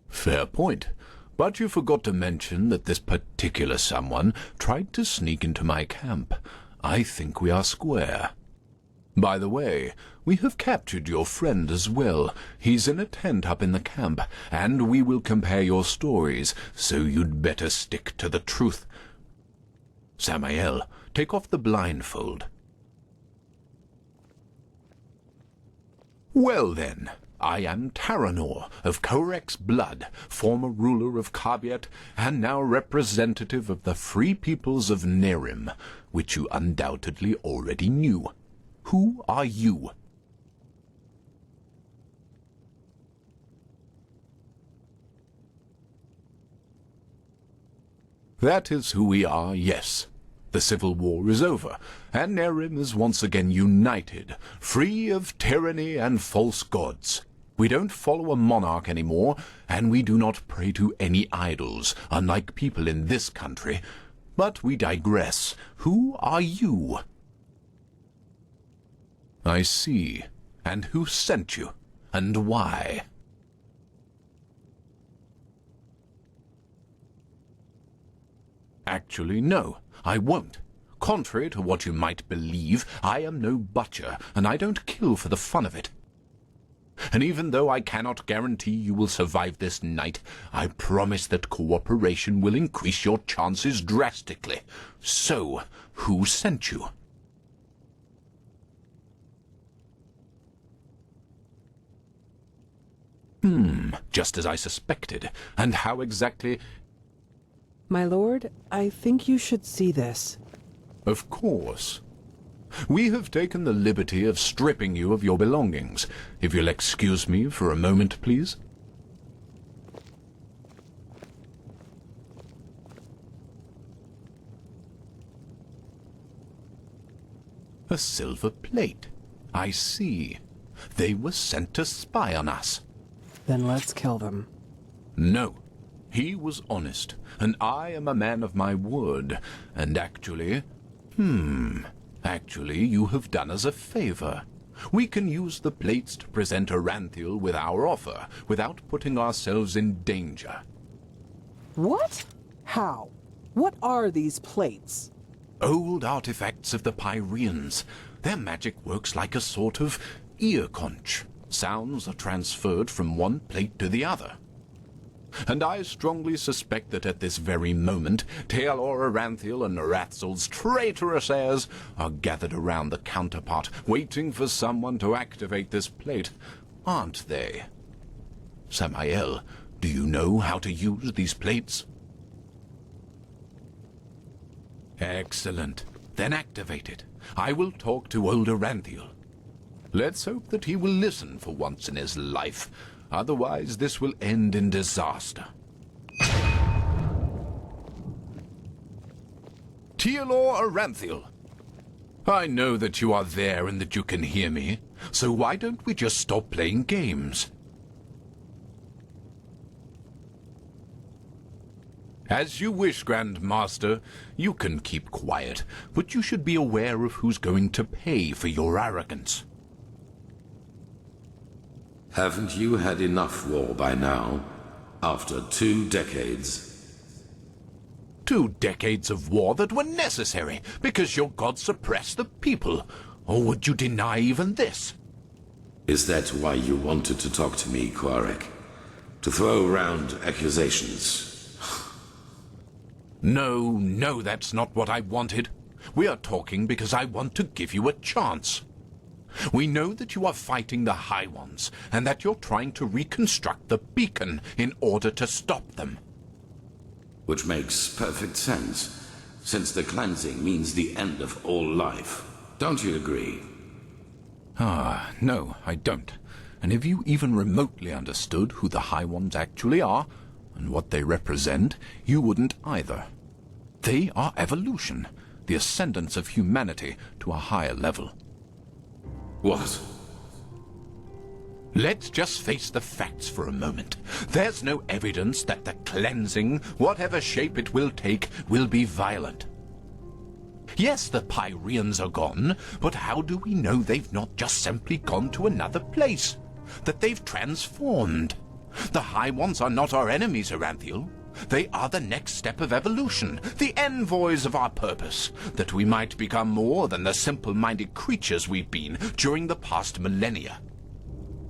Fair point. But you forgot to mention that this particular someone tried to sneak into my camp. I think we are square. By the way, we have captured your friend as well. He's in a tent up in the camp, and we will compare your stories, so you'd better stick to the truth. Samael, take off the blindfold. Well then, I am Taranor of Korek's blood, former ruler of Kabiet, and now representative of the free peoples of Nerim, which you undoubtedly already knew. Who are you? That is who we are, yes. The civil war is over, and Nerim is once again united, free of tyranny and false gods. We don't follow a monarch anymore, and we do not pray to any idols, unlike people in this country. But we digress. Who are you? I see. And who sent you? And why? Actually, no, I won't. Contrary to what you might believe, I am no butcher, and I don't kill for the fun of it. And even though I cannot guarantee you will survive this night, I promise that cooperation will increase your chances drastically. So, who sent you? Just as I suspected. And how exactly? My lord, I think you should see this. Of course. We have taken the liberty of stripping you of your belongings. If you'll excuse me for a moment, please. A silver plate. I see. They were sent to spy on us. Then let's kill them. No. He was honest, and I am a man of my word. And actually, you have done us a favor. We can use the plates to present Aranthiel with our offer, without putting ourselves in danger. What? How? What are these plates? Old artifacts of the Pyreans. Their magic works like a sort of ear conch. Sounds are transferred from one plate to the other. And I strongly suspect that at this very moment, Tealor Aranthiel and Noratzel's traitorous heirs are gathered around the counterpart, waiting for someone to activate this plate, aren't they? Samael, do you know how to use these plates? Excellent. Then activate it. I will talk to old Aranthiel. Let's hope that he will listen for once in his life. Otherwise, this will end in disaster. Tealor Aranthiel, I know that you are there and that you can hear me, so why don't we just stop playing games? As you wish, Grand Master. You can keep quiet, but you should be aware of who's going to pay for your arrogance. Haven't you had enough war by now? After 2 decades? 2 decades of war that were necessary because your god suppressed the people. Or would you deny even this? Is that why you wanted to talk to me, Kwarek? To throw around accusations? No, that's not what I wanted. We are talking because I want to give you a chance. We know that you are fighting the High Ones, and that you're trying to reconstruct the beacon in order to stop them. Which makes perfect sense, since the cleansing means the end of all life. Don't you agree? No, I don't. And if you even remotely understood who the High Ones actually are, and what they represent, you wouldn't either. They are evolution, the ascendance of humanity to a higher level. What? Let's just face the facts for a moment. There's no evidence that the cleansing, whatever shape it will take, will be violent. Yes, the Pyreans are gone, but how do we know they've not just simply gone to another place? That they've transformed? The High Ones are not our enemies, Aranthiel. They are the next step of evolution, the envoys of our purpose, that we might become more than the simple-minded creatures we've been during the past millennia.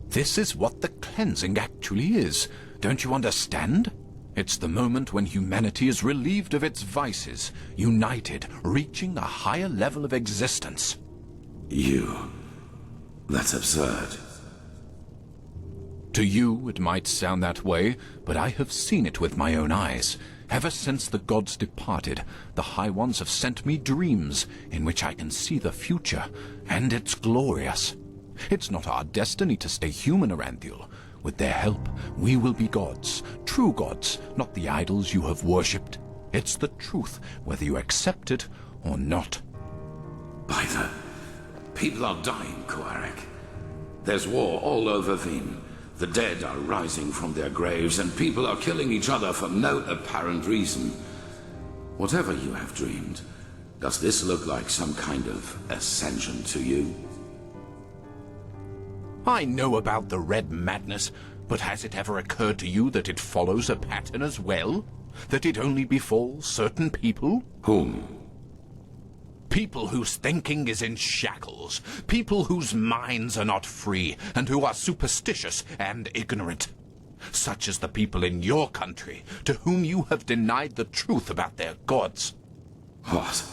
This is what the cleansing actually is. Don't you understand? It's the moment when humanity is relieved of its vices, united, reaching a higher level of existence. That's absurd. To you, it might sound that way, but I have seen it with my own eyes. Ever since the gods departed, the High Ones have sent me dreams in which I can see the future, and it's glorious. It's not our destiny to stay human, Aranthiel. With their help, we will be gods, true gods, not the idols you have worshipped. It's the truth, whether you accept it or not. By the... People are dying, Koarek. There's war all over Veen. The dead are rising from their graves, and people are killing each other for no apparent reason. Whatever you have dreamed, does this look like some kind of ascension to you? I know about the red madness, but has it ever occurred to you that it follows a pattern as well? That it only befalls certain people? Whom? People whose thinking is in shackles. People whose minds are not free, and who are superstitious and ignorant. Such as the people in your country, to whom you have denied the truth about their gods. What?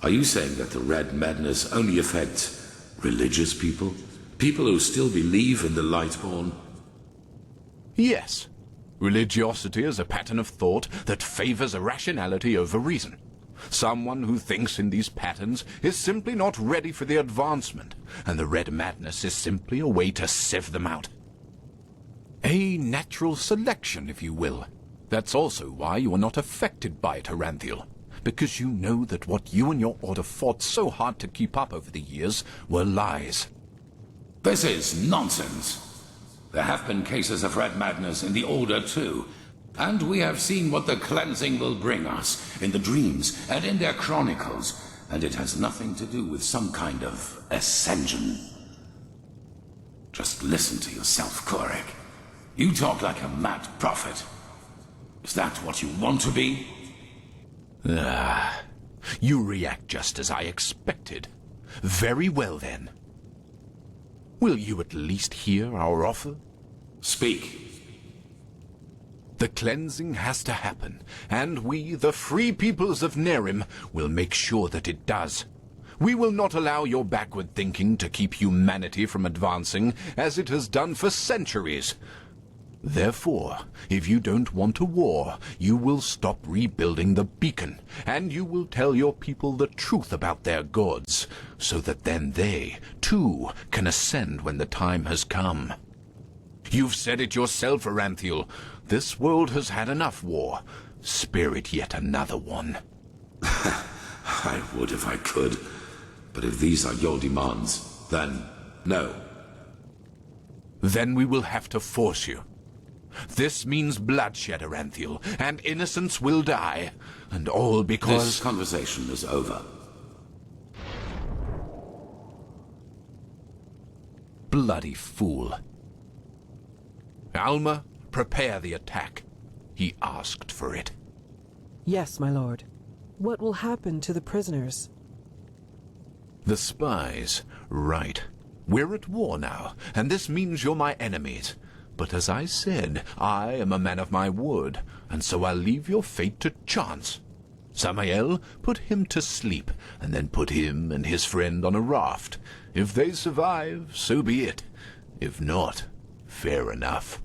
Are you saying that the red madness only affects religious people? People who still believe in the Lightborn? Yes. Religiosity is a pattern of thought that favors irrationality over reason. Someone who thinks in these patterns is simply not ready for the advancement, and the red madness is simply a way to sieve them out. A natural selection, if you will. That's also why you are not affected by it, Aranthiel, because you know that what you and your order fought so hard to keep up over the years were lies. This is nonsense. There have been cases of red madness in the Order too, and we have seen what the cleansing will bring us in the dreams and in their chronicles, and it has nothing to do with some kind of ascension. Just listen to yourself, Koarek. You talk like a mad prophet. Is that what you want to be? You react just as I expected. Very well, then. Will you at least hear our offer? Speak. The cleansing has to happen, and we, the free peoples of Nerim, will make sure that it does. We will not allow your backward thinking to keep humanity from advancing, as it has done for centuries. Therefore, if you don't want a war, you will stop rebuilding the beacon, and you will tell your people the truth about their gods, so that then they, too, can ascend when the time has come. You've said it yourself, Aranthiel. This world has had enough war. Spare it yet another one. I would if I could, but if these are your demands, then no. Then we will have to force you. This means bloodshed, Aranthiel, and innocents will die, and all because... This conversation is over. Bloody fool. Alma, prepare the attack. He asked for it. Yes, my lord. What will happen to the prisoners? The spies. Right. We're at war now, and this means you're my enemies. But as I said, I am a man of my word, and so I'll leave your fate to chance. Samael put him to sleep, and then put him and his friend on a raft. If they survive, so be it. If not, fair enough.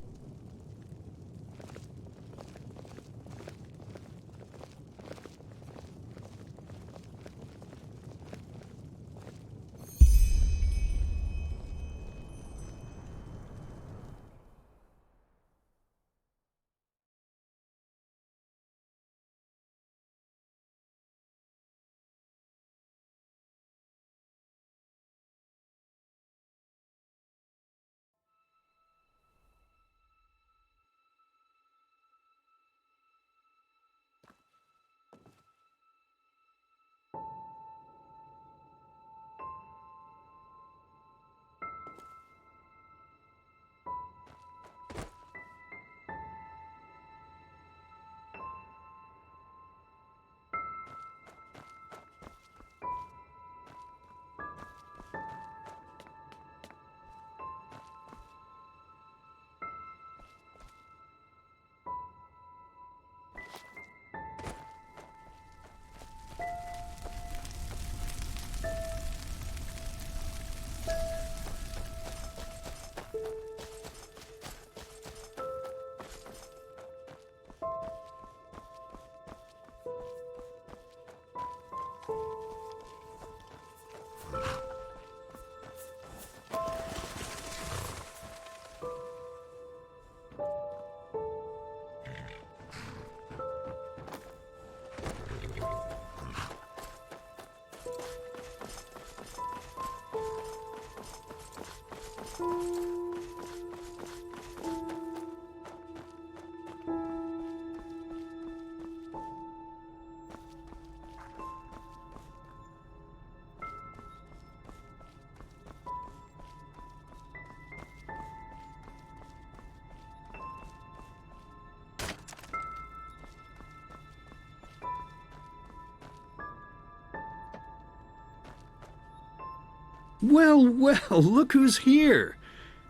Well, well, look who's here.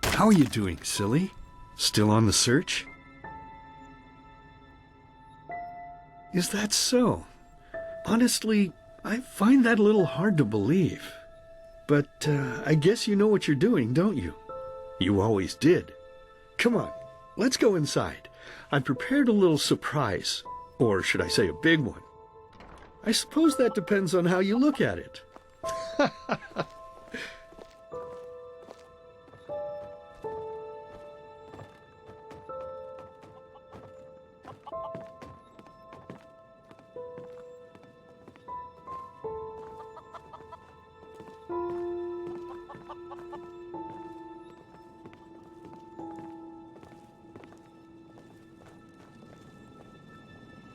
How are you doing, silly? Still on the search? Is that so? Honestly, I find that a little hard to believe. But I guess you know what you're doing, don't you? You always did. Come on, let's go inside. I prepared a little surprise. Or should I say a big one? I suppose that depends on how you look at it.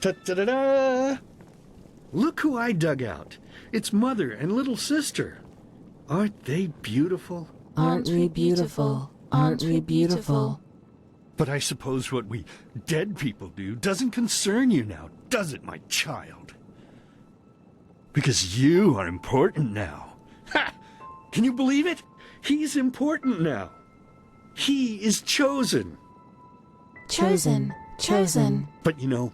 Ta-da-da-da! Look who I dug out. It's Mother and little sister. Aren't they beautiful? Aren't we beautiful? Aren't we beautiful? But I suppose what we dead people do doesn't concern you now, does it, my child? Because you are important now. Ha! Can you believe it? He's important now. He is chosen. Chosen. Chosen. But you know,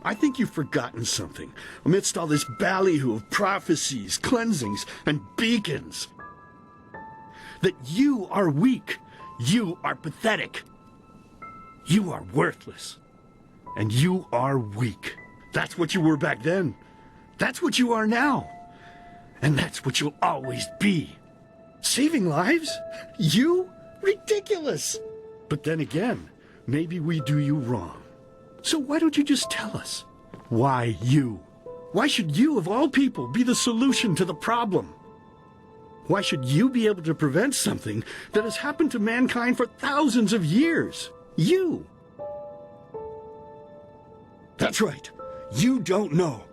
I think you've forgotten something amidst all this ballyhoo of prophecies, cleansings, and beacons. That you are weak. You are pathetic. You are worthless. And you are weak. That's what you were back then. That's what you are now. And that's what you'll always be. Saving lives? You? Ridiculous. But then again, maybe we do you wrong. So why don't you just tell us? Why you? Why should you, of all people, be the solution to the problem? Why should you be able to prevent something that has happened to mankind for thousands of years? You! That's right. You don't know.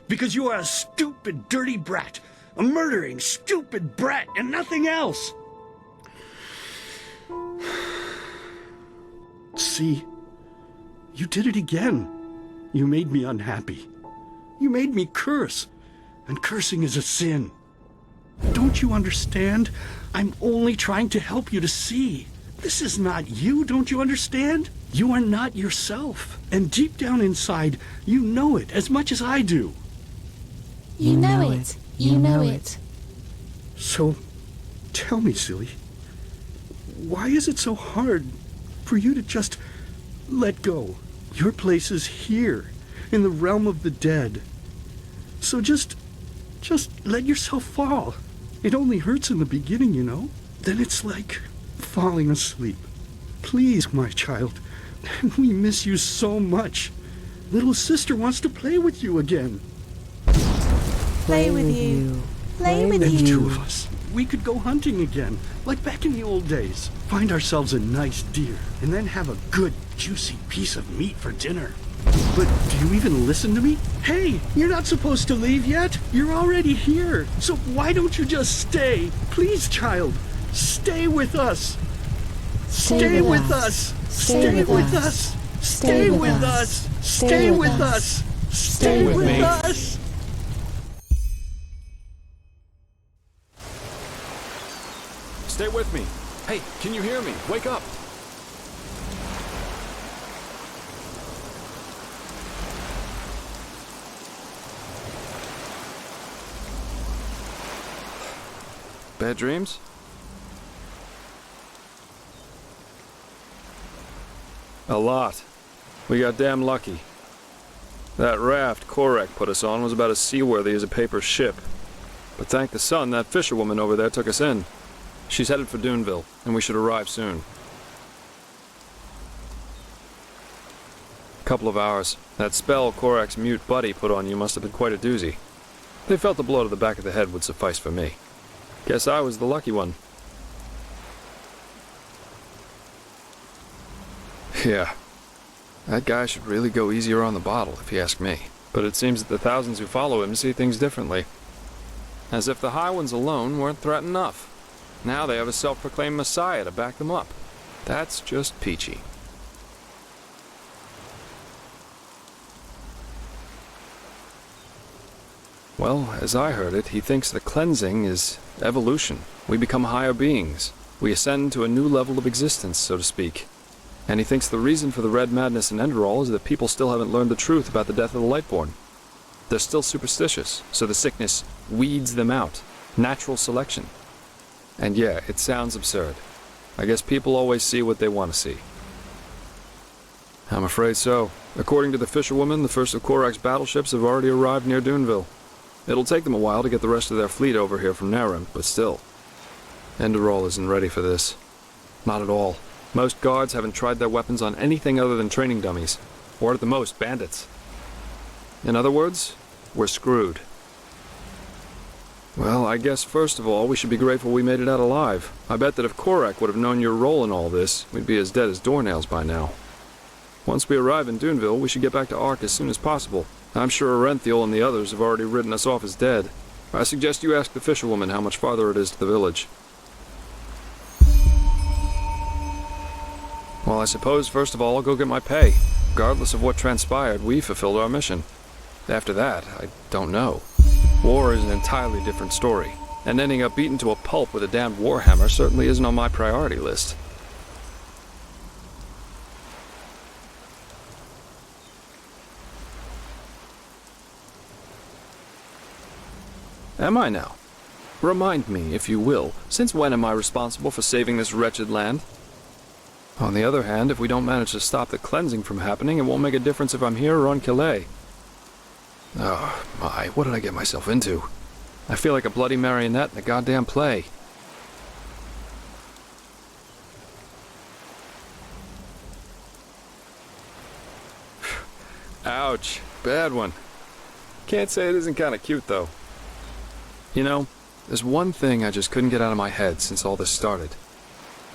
Because you are a stupid, dirty brat. A murdering, stupid brat and nothing else. See? You did it again. You made me unhappy. You made me curse. And cursing is a sin. Don't you understand? I'm only trying to help you to see. This is not you, don't you understand? You are not yourself. And deep down inside, you know it as much as I do. You know it. You know it. So, tell me, silly, why is it so hard for you to just let go? Your place is here, in the realm of the dead. So just let yourself fall. It only hurts in the beginning, you know? Then it's like falling asleep. Please, my child, we miss you so much. Little sister wants to play with you again. Play with you. Play with And you. two of us, we could go hunting again, like back in the old days. Find ourselves a nice deer, and then have a good, juicy piece of meat for dinner. But do you even listen to me? Hey, you're not supposed to leave yet. You're already here. So why don't you just stay? Please, child, stay with us. Stay with us. Stay with us. Stay with us. Stay with us. Stay with us. Stay with me. Hey, can you hear me? Wake up. Bad dreams? A lot. We got damn lucky. That raft Korek put us on was about as seaworthy as a paper ship. But thank the sun, that fisherwoman over there took us in. She's headed for Duneville, and we should arrive soon. Couple of hours. That spell Korek's mute buddy put on you must have been quite a doozy. They felt the blow to the back of the head would suffice for me. Guess I was the lucky one. Yeah. That guy should really go easier on the bottle, if you ask me. But it seems that the thousands who follow him see things differently. As if the high ones alone weren't threat enough. Now they have a self-proclaimed messiah to back them up. That's just peachy. Well, as I heard it, he thinks the cleansing is evolution. We become higher beings. We ascend to a new level of existence, so to speak. And he thinks the reason for the red madness in Enderal is that people still haven't learned the truth about the death of the Lightborn. They're still superstitious, so the sickness weeds them out. Natural selection. And yeah, it sounds absurd. I guess people always see what they want to see. I'm afraid so. According to the fisherwoman, the first of Korak's battleships have already arrived near Duneville. It'll take them a while to get the rest of their fleet over here from Narim, but still. Enderal isn't ready for this. Not at all. Most guards haven't tried their weapons on anything other than training dummies. Or at the most, bandits. In other words, we're screwed. Well, I guess first of all, we should be grateful we made it out alive. I bet that if Korak would have known your role in all this, we'd be as dead as doornails by now. Once we arrive in Duneville, we should get back to Ark as soon as possible. I'm sure Arenthiel and the others have already written us off as dead. I suggest you ask the fisherwoman how much farther it is to the village. Well, I suppose first of all I'll go get my pay. Regardless of what transpired, we fulfilled our mission. After that, I don't know. War is an entirely different story, and ending up beaten to a pulp with a damned warhammer certainly isn't on my priority list. Am I now? Remind me, if you will, since when am I responsible for saving this wretched land? On the other hand, if we don't manage to stop the cleansing from happening, it won't make a difference if I'm here or on Calais. Oh, my, what did I get myself into? I feel like a bloody marionette in a goddamn play. Ouch, bad one. Can't say it isn't kind of cute, though. You know, there's one thing I just couldn't get out of my head since all this started.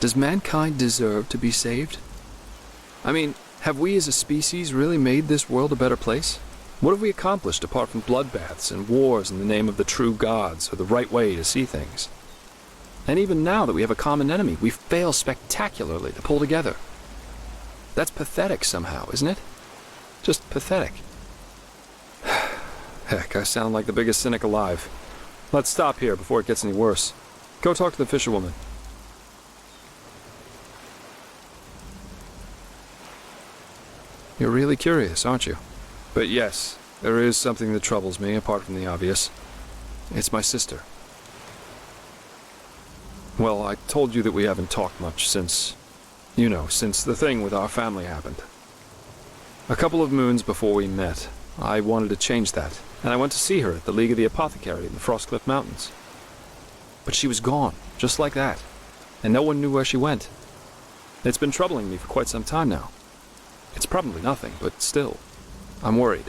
Does mankind deserve to be saved? I mean, have we as a species really made this world a better place? What have we accomplished apart from bloodbaths and wars in the name of the true gods or the right way to see things? And even now that we have a common enemy, we fail spectacularly to pull together. That's pathetic somehow, isn't it? Just pathetic. Heck, I sound like the biggest cynic alive. Let's stop here before it gets any worse. Go talk to the fisherwoman. You're really curious, aren't you? But yes, There is something that troubles me, apart from the obvious. It's my sister. Well, I told you that we haven't talked much since... you know, since the thing with our family happened. A couple of moons before we met, I wanted to change that, and I went to see her at the League of the Apothecary in the Frostcliff Mountains. But she was gone, just like that, and no one knew where she went. It's been troubling me for quite some time now. It's probably nothing, but still, I'm worried.